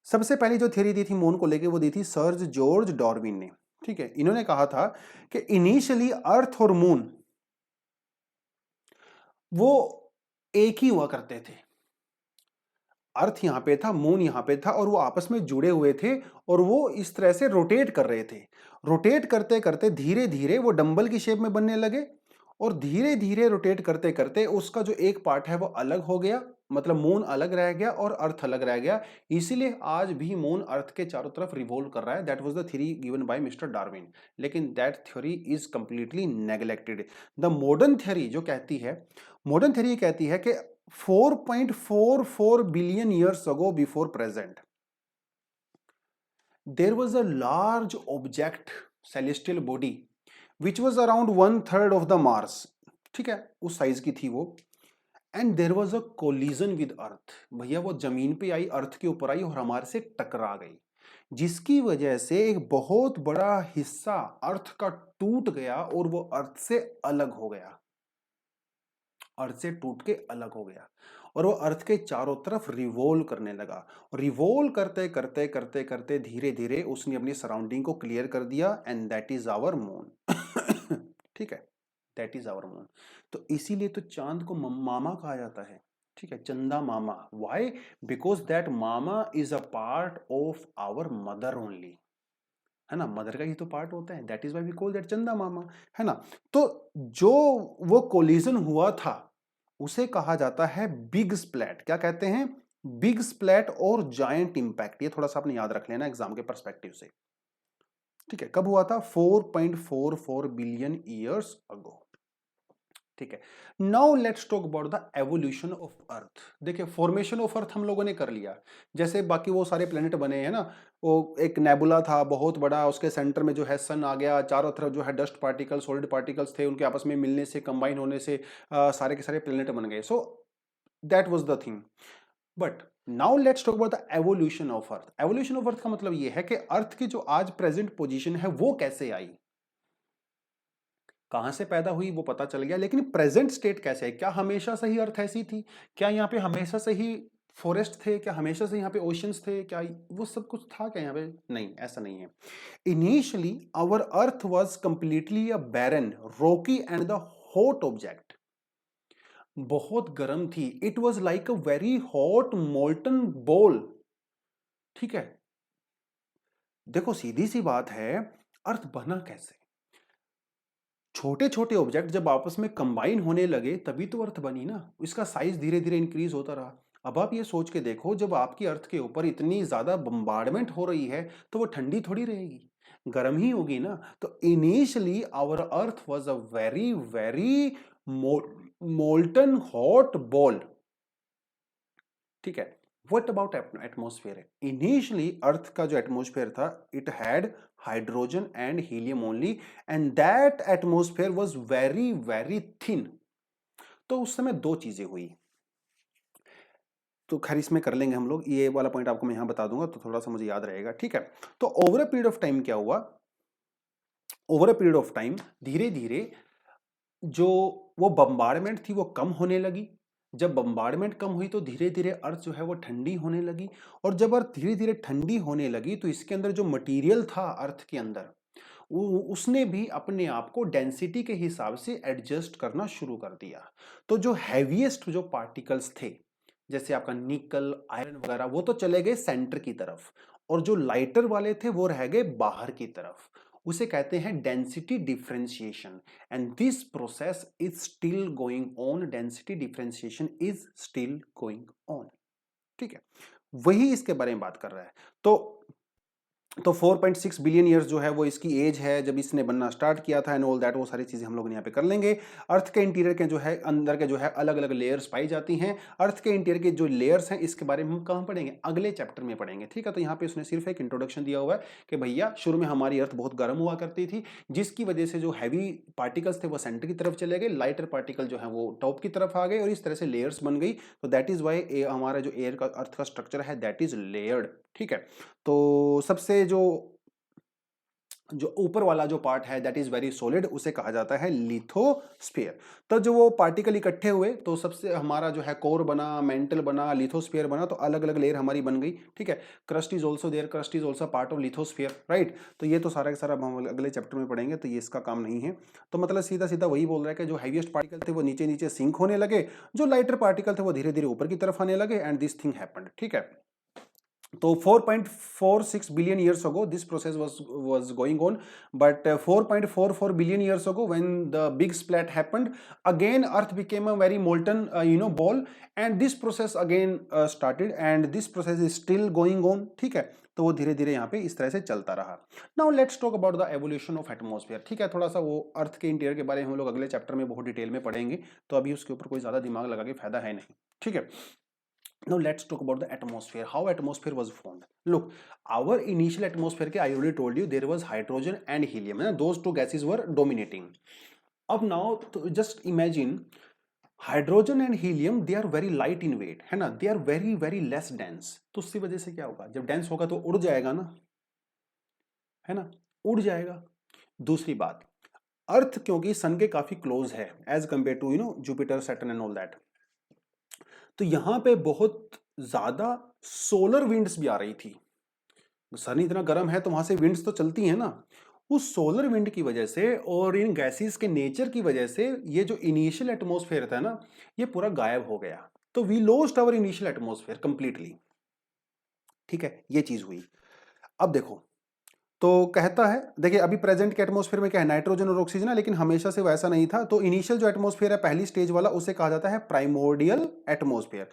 सबसे पहली जो थ्योरी दी थी मून को लेके वो दी थी सर जॉर्ज डार्विन ने, ठीक है। इन्होंने कहा था कि इनिशियली अर्थ और मून वो एक ही हुआ करते थे। अर्थ यहां पे था, मून यहां पे था, और वो आपस में जुड़े हुए थे, और वो इस तरह से रोटेट कर रहे थे। रोटेट करते करते धीरे धीरे वो डंबल की शेप में बनने लगे, और धीरे धीरे रोटेट करते करते उसका जो एक पार्ट है वो अलग हो गया, मतलब मून अलग रह गया और अर्थ अलग रह गया। इसीलिए आज भी मून अर्थ के चारों तरफ रिवॉल्व कर रहा है। That was the theory given by mister Darwin, लेकिन that theory is completely neglected. The modern theory जो कहती है, मॉडर्न थ्योरी कहती है कि 4.44 billion years ago before present there was a large object, celestial body which was around 1/3 of the Mars, ठीक है, उस साइज की थी वो। And there was a collision with अर्थ, भैया वो जमीन पे आई, अर्थ के ऊपर आई और हमारे से टकरा गई, जिसकी वजह से एक बहुत बड़ा हिस्सा अर्थ का टूट गया और वो अर्थ से अलग हो गया, अर्थ से टूट के अलग हो गया और वो अर्थ के चारों तरफ रिवॉल्व करने लगा। रिवॉल्व करते करते करते करते धीरे धीरे उसने अपनी सराउंडिंग को क्लियर कर दिया and that is our moon. ठीक है, दैट इज आवर मून। तो इसीलिए तो चांद को मामा कहा जाता है, ठीक है, चंदा मामा। Why? Because that mama is a part of our mother only, है ना, मदर का ही तो पार्ट होता है, that is why we call that Chanda Mama, है ना। तो जो वो कोलिजन हुआ था उसे कहा जाता है बिग स्प्लैट। क्या कहते हैं? बिग स्प्लैट और जायंट इंपैक्ट। ये थोड़ा सा आपने याद रख लेना एग्जाम के पर्सपेक्टिव से, ठीक है। कब हुआ था? 4.44 बिलियन ईयर्स अगो, ठीक है। Now let's talk about the evolution of earth. देखिए, फॉर्मेशन ऑफ अर्थ हम लोगों ने कर लिया, जैसे बाकी वो सारे प्लेनेट बने हैं ना, वो एक नेबुला था बहुत बड़ा, उसके सेंटर में जो है सन आ गया, चारों तरफ जो है डस्ट पार्टिकल, सॉलिड पार्टिकल्स थे, उनके आपस में मिलने से, कंबाइन होने से सारे के सारे प्लेनेट बन गए। So that was the thing. But now let's talk about the evolution of earth. Evolution of earth का मतलब ये है कि अर्थ की जो आज प्रेजेंट पोजीशन है वो कैसे आई, कहां से पैदा हुई वो पता चल गया, लेकिन प्रेजेंट स्टेट कैसे है? क्या हमेशा से ही अर्थ ऐसी थी? क्या यहाँ पे हमेशा से ही फॉरेस्ट थे? क्या हमेशा से यहाँ पे ओशंस थे? क्या वो सब कुछ था क्या यहाँ पे? नहीं, ऐसा नहीं है। Initially our earth was completely a barren, rocky and the hot object. बहुत गर्म थी, it was like a very hot molten ball, ठीक है। देखो, सीधी सी बात है, अर्थ बना कैसे? छोटे छोटे ऑब्जेक्ट जब आपस में कंबाइन होने लगे तभी तो अर्थ बनी ना, इसका साइज धीरे धीरे इंक्रीज होता रहा। अब आप ये सोच के देखो, जब आपकी अर्थ के ऊपर इतनी ज्यादा बम्बार्डमेंट हो रही है तो वो ठंडी थोड़ी रहेगी, गर्म ही होगी ना। तो initially our earth was a very very molten hot ball, ठीक है। What about atmosphere? Initially earth का जो एटमॉस्फेयर था, it had hydrogen and helium only and that atmosphere was very very thin. तो उस समय दो चीजें हुई, तो खैर इसमें कर लेंगे हम लोग, ये वाला पॉइंट आपको मैं यहां बता दूंगा तो थोड़ा सा मुझे याद रहेगा, ठीक है। तो over a period of time क्या हुआ? Over a period of time धीरे धीरे जो वो बम्बार्डमेंट थी वो कम होने लगी। जब बम्बार्डमेंट कम हुई तो धीरे धीरे अर्थ जो है वो ठंडी होने लगी, और जब अर्थ धीरे धीरे ठंडी होने लगी तो इसके अंदर जो मटेरियल था अर्थ के अंदर, उसने भी अपने आप को डेंसिटी के हिसाब से एडजस्ट करना शुरू कर दिया। तो जो हैवीएस्ट जो पार्टिकल्स थे, जैसे आपका निकल, आयरन वगैरह, वो तो चले गए सेंटर की तरफ, और जो लाइटर वाले थे वो रह गए बाहर की तरफ। उसे कहते हैं density differentiation, and this process is still going on. Density differentiation is still going on, ठीक है। वही इसके बारे में बात कर रहा है। तो 4.6 बिलियन ईयर्स जो है वो इसकी एज है जब इसने बनना स्टार्ट किया था एंड ऑल दैट, वो सारी चीजें हम लोग यहाँ पे कर लेंगे। अर्थ के इंटीरियर के जो है, अंदर के जो है अलग अलग लेयर्स पाई जाती हैं। अर्थ के इंटीरियर के जो लेयर्स हैं इसके बारे में हम कहाँ पढ़ेंगे? अगले चैप्टर में पढ़ेंगे, ठीक है। तो यहाँ पे उसने सिर्फ एक इंट्रोडक्शन दिया हुआ है कि भैया शुरू में हमारी अर्थ बहुत गर्म हुआ करती थी, जिसकी वजह से जो हैवी पार्टिकल्स थे वो सेंटर की तरफ चले गए, लाइटर पार्टिकल जो है वो टॉप की तरफ आ गए, और इस तरह से लेयर्स बन गई। तो दैट इज वाई हमारा जो एयर का, अर्थ का स्ट्रक्चर है, दैट इज लेयर्ड, ठीक है। तो सबसे जो ऊपर वाला जो पार्ट है दैट इज वेरी सॉलिड, उसे कहा जाता है लिथोस्फीयर। तो जो वो पार्टिकल इकट्ठे हुए तो सबसे हमारा जो है कोर बना, मेंटल बना, लिथोस्फीयर बना, तो अलग अलग लेयर हमारी बन गई, ठीक है। Crust is also there, crust is also part of lithosphere, right. तो ये तो सारा का सारा हम अगले चैप्टर में पढ़ेंगे, तो ये इसका काम नहीं है। तो मतलब सीधा सीधा वही बोल रहा है कि जो हैवीएस्ट पार्टिकल थे वो नीचे नीचे सिंक होने लगे, जो लाइटर पार्टिकल थे वो धीरे धीरे ऊपर की तरफ आने लगे, एंड दिस थिंग हैपेंड, ठीक है। तो 4.46 billion years ago this process was going on, but 4.44 billion years ago when the big splat happened, again earth became a very molten ball, and this process again started, and this process is still going on. ठीक है, तो वो धीरे धीरे यहाँ पे इस तरह से चलता रहा. Now let's talk about the evolution of atmosphere. ठीक है, थोड़ा सा वो अर्थ के इंटीरियर के बारे में हम लोग अगले चैप्टर में बहुत डिटेल में पढ़ेंगे, तो अभी उसके ऊपर कोई ज्यादा दिमाग लगा के फायदा है नहीं. ठीक है. Now let's talk about the atmosphere. How atmosphere was formed? Look, our initial atmosphere के I already told you there was hydrogen and helium. Those two gases were dominating. अब now just imagine hydrogen and helium they are very light in weight, है ना, they are very very less dense. तो उसकी वजह से क्या होगा, जब डेंस होगा तो उड़ जाएगा ना, है ना, उड़ जाएगा. दूसरी बात, अर्थ क्योंकि सन के काफी क्लोज है as compare to Jupiter, Saturn and all that, तो यहां पे बहुत ज्यादा सोलर विंड्स भी आ रही थी. सन इतना गर्म है तो वहां से विंड्स तो चलती हैं ना. उस सोलर विंड की वजह से और इन गैसेस के नेचर की वजह से ये जो इनिशियल एटमॉस्फेयर था ना, ये पूरा गायब हो गया. तो we lost our initial atmosphere completely. ठीक है, ये चीज हुई. अब देखो, तो कहता है, देखिए अभी प्रेजेंट के एटमॉस्फेयर में क्या है, नाइट्रोजन और ऑक्सीजन है, लेकिन हमेशा से वैसा नहीं था. तो इनिशियल जो एटमॉस्फेयर है पहली स्टेज वाला, उसे कहा जाता है प्राइमोर्डियल एटमॉस्फेयर.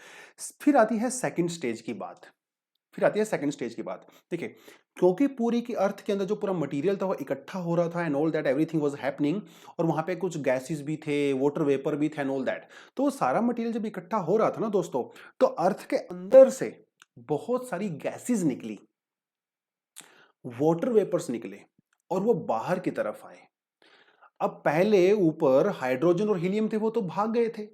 फिर आती है सेकंड स्टेज की बात. देखिए, क्योंकि पूरी की अर्थ के अंदर जो पूरा मटेरियल था वो इकट्ठा हो रहा था and all that, everything was happening, और वहां पे कुछ गैसेस भी थे, वाटर वेपर भी थे एंड ऑल दैट. तो वो सारा मटेरियल जब इकट्ठा हो रहा था ना दोस्तों, तो अर्थ के अंदर से बहुत सारी गैसेस निकली, वाटर वेपर्स निकले, और वो बाहर की तरफ आए. अब पहले ऊपर हाइड्रोजन और हीलियम थे, वो तो भाग गए थे,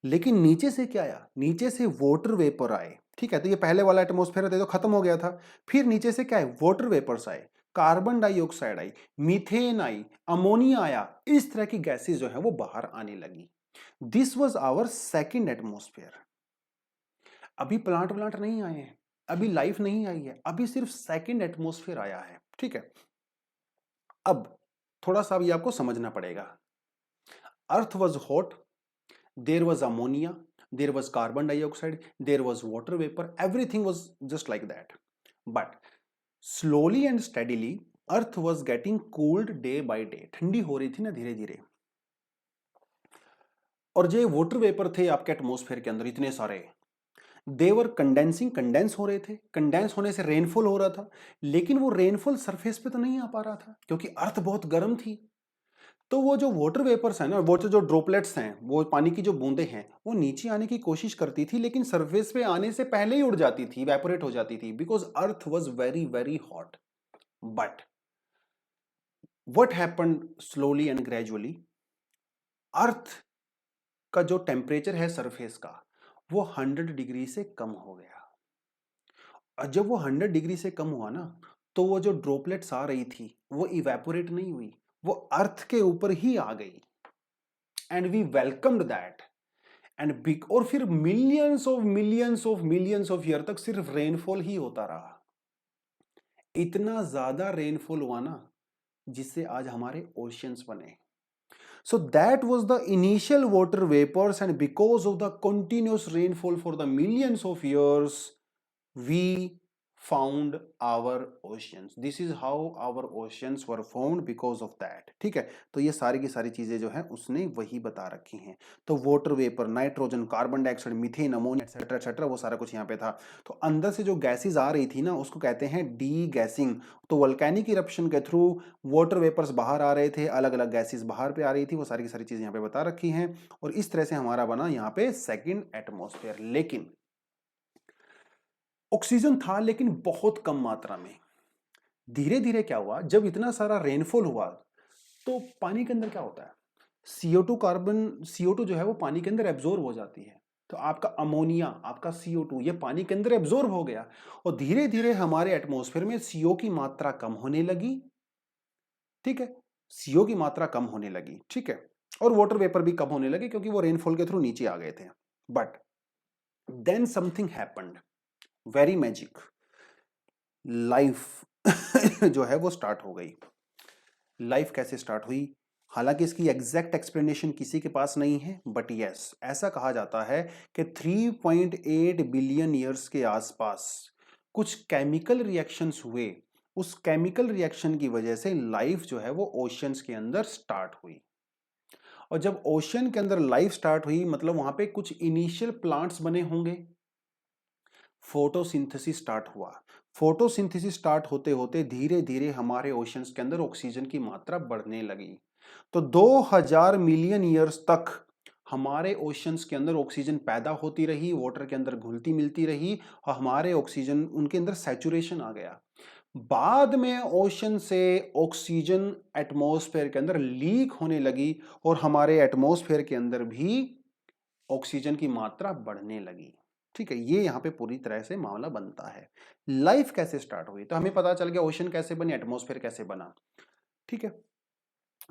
लेकिन नीचे से क्या आया, नीचे से वाटर वेपर आए. ठीक है, तो ये पहले वाला एटमॉस्फेयर था तो खत्म हो गया था. फिर नीचे से क्या है, वाटर वेपर्स आए, कार्बन डाइऑक्साइड आई, मीथेन आई, अमोनिया आया. इस तरह की गैसेस जो है वो बाहर आने लगी. This was our second atmosphere. अभी प्लांट व्लांट नहीं आए हैं, अभी लाइफ नहीं आई है, अभी सिर्फ सेकंड एटमॉस्फेयर आया है. ठीक है. अब थोड़ा सा अभी आपको समझना पड़ेगा. अर्थ was hot, there was ammonia, there was carbon dioxide, there was water vapour, everything was just like that. But slowly and steadily earth was getting cooled day by day. ठंडी हो रही थी ना धीरे धीरे. और जो वाटर वेपर थे आपके एटमॉस्फेयर के अंदर इतने सारे, देवर कंडेंसिंग, कंडेंस हो रहे थे. कंडेंस होने से रेनफॉल हो रहा था, लेकिन वो रेनफॉल सरफेस पे तो नहीं आ पा रहा था क्योंकि अर्थ बहुत गर्म थी. तो वो जो वाटर वेपर्स हैं ना, वो जो ड्रॉपलेट्स हैं, वो पानी की जो बूंदें हैं, वो नीचे आने की कोशिश करती थी, लेकिन सरफेस पे आने से पहले ही उड़ जाती थी, इवेपोरेट हो जाती थी, because earth was very very hot. But what happened slowly and gradually, earth का जो टेम्परेचर है सरफेस का, वो 100 डिग्री से कम हो गया. और जब वो 100 डिग्री से कम हुआ ना, तो वो जो ड्रॉपलेट्स आ रही थी वो इवेपोरेट नहीं हुई, वो अर्थ के ऊपर ही आ गई. And we welcomed that. And big, और फिर मिलियंस ऑफ ईयर तक सिर्फ रेनफॉल ही होता रहा. इतना ज्यादा रेनफॉल हुआ ना, जिससे आज हमारे ओशियंस बने. So that was the initial water vapors, and because of the continuous rainfall for the millions of years, we found our oceans. This is how our oceans were formed because of that. ठीक है, तो ये सारी की सारी चीजें जो है उसने वही बता रखी हैं. तो water vapour, nitrogen, carbon dioxide, methane, ammonia etcetera etcetera, वो सारा कुछ यहाँ पे था. तो अंदर से जो गैसेस आ रही थी ना, उसको कहते हैं डी गैसिंग. तो वोल्केनिक इरप्शन के थ्रू वाटर वेपर्स बाहर आ रहे थे, अलग अलग गैसेस बाहर पे आ रही थी, वो सारी की सारी चीजें यहाँ पे बता रखी हैं. और इस तरह से हमारा बना यहाँ पे सेकेंड एटमॉस्फेयर. लेकिन ऑक्सीजन था, लेकिन बहुत कम मात्रा में. धीरे धीरे क्या हुआ, जब इतना सारा रेनफॉल हुआ, तो पानी के अंदर क्या होता है, CO2 कार्बन, CO2 जो है वो पानी के अंदर एब्जॉर्ब हो जाती है. तो आपका अमोनिया, आपका CO2, ये पानी के अंदर एब्जॉर्ब हो गया, और धीरे धीरे हमारे एटमॉस्फेयर में CO की मात्रा कम होने लगी. ठीक है, CO की मात्रा कम होने लगी. ठीक है, और वाटर वेपर भी कम होने लगे क्योंकि वो रेनफॉल के थ्रू नीचे आ गए थे. But then something happened, very magic. Life जो है वो स्टार्ट हो गई. लाइफ कैसे स्टार्ट हुई, हालांकि इसकी एग्जैक्ट एक्सप्लेनेशन किसी के पास नहीं है, बट यस, ऐसा कहा जाता है कि 3.8 बिलियन ईयर्स के आसपास कुछ केमिकल रिएक्शंस हुए, उस केमिकल रिएक्शन की वजह से लाइफ जो है वो ओशियंस के अंदर स्टार्ट हुई। और जब ओशियन के अंदर लाइफ स्टार्ट हुई मतलब वहां पे कुछ इनिशियल प्लांट्स बने होंगे, फोटोसिंथेसिस स्टार्ट हुआ। फोटोसिंथेसिस स्टार्ट होते होते धीरे धीरे हमारे ओशंस के अंदर ऑक्सीजन की मात्रा बढ़ने लगी। तो 2000 मिलियन ईयर्स तक हमारे ओशंस के अंदर ऑक्सीजन पैदा होती रही, वाटर के अंदर घुलती मिलती रही और हमारे ऑक्सीजन उनके अंदर सैचुरेशन आ गया। बाद में ओशन से ऑक्सीजन एटमॉस्फेयर के अंदर लीक होने लगी और हमारे एटमॉस्फेयर के अंदर भी ऑक्सीजन की मात्रा बढ़ने लगी। ठीक है, ये यहां पे पूरी तरह से मामला बनता है। लाइफ कैसे स्टार्ट हुई, तो हमें पता चल गया ओशन कैसे बनी, एटमॉस्फेयर कैसे बना। ठीक है,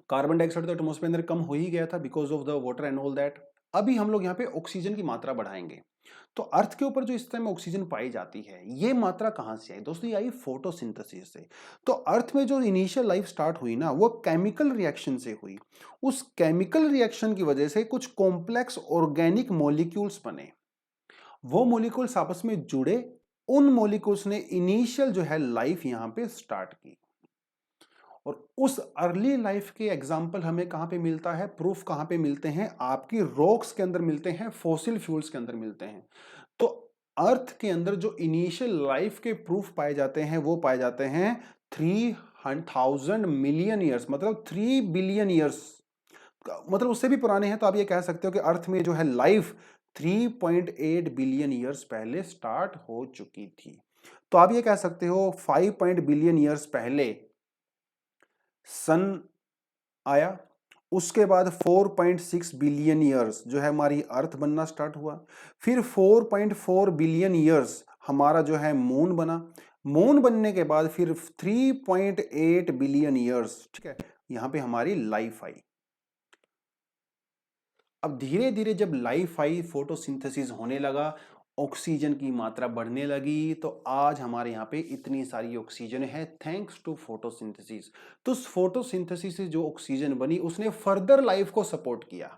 कार्बन डाइऑक्साइड तो एटमॉस्फेयर अंदर कम हो ही गया था because of the water and all that. अभी हम लोग यहाँ पे ऑक्सीजन की मात्रा बढ़ाएंगे। तो अर्थ के ऊपर जो इस टाइम ऑक्सीजन पाई जाती है, ये मात्रा कहां से आई दोस्तों? ये आई फोटोसिंथेसिस से। तो अर्थ में जो इनिशियल लाइफ स्टार्ट हुई ना, वो केमिकल रिएक्शन से हुई। उस केमिकल रिएक्शन की वजह से कुछ कॉम्प्लेक्स ऑर्गेनिक मॉलिक्यूल्स बने, वो मॉलिक्यूल्स आपस में जुड़े, उन मॉलिक्यूल्स ने इनिशियल जो है लाइफ यहां पे स्टार्ट की। और उस अर्ली लाइफ के एग्जाम्पल हमें कहां पे मिलता है, प्रूफ कहां पे मिलते हैं? आपकी रॉक्स के अंदर मिलते हैं, फॉसिल फ्यूल्स के अंदर मिलते हैं। तो अर्थ के अंदर जो इनिशियल लाइफ के प्रूफ पाए जाते हैं वो पाए जाते हैं 3000 मिलियन ईयर्स, मतलब 3 बिलियन ईयर्स, मतलब उससे भी पुराने हैं। तो आप ये कह सकते हो कि अर्थ में जो है लाइफ 3.8 बिलियन ईयर्स पहले स्टार्ट हो चुकी थी। तो आप ये कह सकते हो 5 बिलियन ईयर्स पहले सन आया, उसके बाद 4.6 बिलियन ईयर्स जो है हमारी अर्थ बनना स्टार्ट हुआ। फिर 4.4 बिलियन ईयर्स हमारा जो है मून बना। मून बनने के बाद फिर 3.8 बिलियन ईयर्स, ठीक है, यहां पे हमारी लाइफ आई। अब धीरे धीरे जब लाइफ आई, फोटोसिंथेसिस होने लगा, ऑक्सीजन की मात्रा बढ़ने लगी, तो आज हमारे यहाँ पे इतनी सारी ऑक्सीजन है थैंक्स टू फोटोसिंथेसिस। तो उस फोटोसिंथेसिस से जो ऑक्सीजन बनी उसने फर्दर लाइफ को सपोर्ट किया।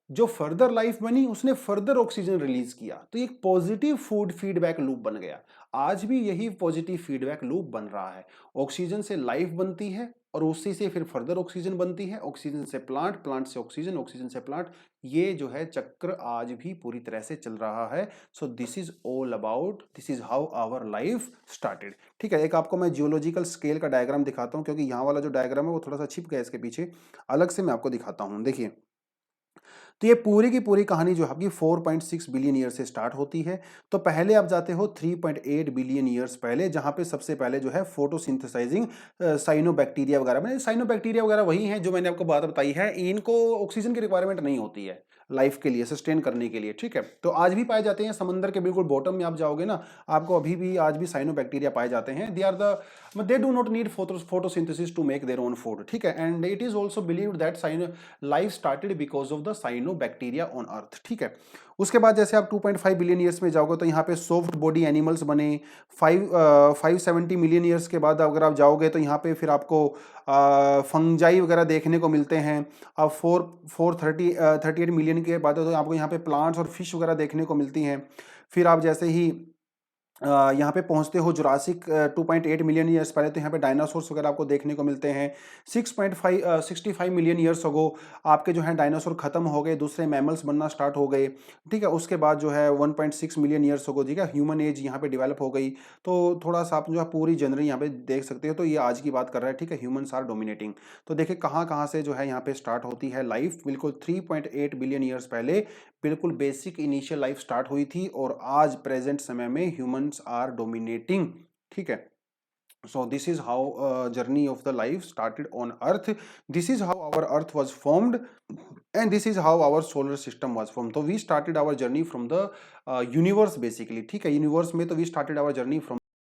जो फर्दर लाइफ बनी उसने फर्दर ऑक्सीजन रिलीज किया। तो एक पॉजिटिव फूड फीडबैक लूप बन गया। आज भी यही पॉजिटिव फीडबैक लूप बन रहा है। ऑक्सीजन से लाइफ बनती है और उसी से फिर फर्दर ऑक्सीजन बनती है, ऑक्सीजन से प्लांट, प्लांट से ऑक्सीजन, ऑक्सीजन से प्लांट। ये जो है चक्र आज भी पूरी तरह से चल रहा है। So this is all about, this is how our life started. ठीक है, एक आपको मैं जियोलॉजिकल स्केल का डायग्राम दिखाता हूं, क्योंकि यहाँ वाला जो डायग्राम है वो थोड़ा सा छिप गया इसके पीछे, अलग से मैं आपको दिखाता हूँ। देखिए, तो ये पूरी की पूरी कहानी जो आपकी 4.6 बिलियन ईयर से स्टार्ट होती है। तो पहले आप जाते हो 3.8 बिलियन ईयर्स पहले, जहां पे सबसे पहले जो है फोटोसिंथेसाइजिंग साइनोबैक्टीरिया वगैरह बने। साइनोबैक्टीरिया वगैरह वही हैं जो मैंने आपको बात बताई है, इनको ऑक्सीजन की रिक्वायरमेंट नहीं होती है लाइफ के लिए, सस्टेन करने के लिए। ठीक है, तो आज भी पाए जाते हैं, समंदर के बिल्कुल बॉटम में आप जाओगे ना, आपको अभी भी आज भी साइनोबैक्टीरिया पाए जाते हैं। They do not need photosynthesis to make their own food. ठीक है, and it is also believed that life started because of the cyanobacteria on earth. ठीक है, उसके बाद जैसे आप 2.5 बिलियन ईयर्स में जाओगे तो यहाँ पे सॉफ्ट बॉडी एनिमल्स बने। 570 मिलियन ईयर्स के बाद अगर आप जाओगे तो यहाँ पे फिर आपको फंजाई वगैरह देखने को मिलते हैं। अब 38 मिलियन के बाद तो आपको यहाँ पे प्लांट्स और फिश वगैरह देखने को मिलती हैं। फिर आप जैसे ही यहाँ पे पहुँचते हो जुरासिक 2.8 मिलियन ईयर्स पहले, तो यहाँ पे डायनासोर्स वगैरह आपको देखने को मिलते हैं। 65 मिलियन ईयर्स अगो आपके जो है डायनासोर खत्म हो गए, दूसरे मैमल्स बनना स्टार्ट हो गए। ठीक है, उसके बाद जो है 1.6 मिलियन ईयर्स अगो, ठीक है, ह्यूमन एज यहाँ पे डेवलप हो गई। तो थोड़ा सा आप जो है पूरी जनरल यहाँ पे देख सकते हो, तो ये आज की बात कर रहा है। ठीक है, ह्यूमन्स आर डोमिनेटिंग। तो देखिए कहाँ कहाँ से जो है यहाँ पे स्टार्ट होती है लाइफ, बिल्कुल 3.8 बिलियन ईयर्स पहले बिल्कुल बेसिक इनिशियल लाइफ स्टार्ट हुई थी, और आज प्रेजेंट समय में ह्यूमंस आर डोमिनेटिंग। ठीक है, so this is how journey of the life started on earth. This is how our earth was formed, and this is how our solar system was formed. So we started our journey from the universe basically. ठीक है, यूनिवर्स में तो we started our journey from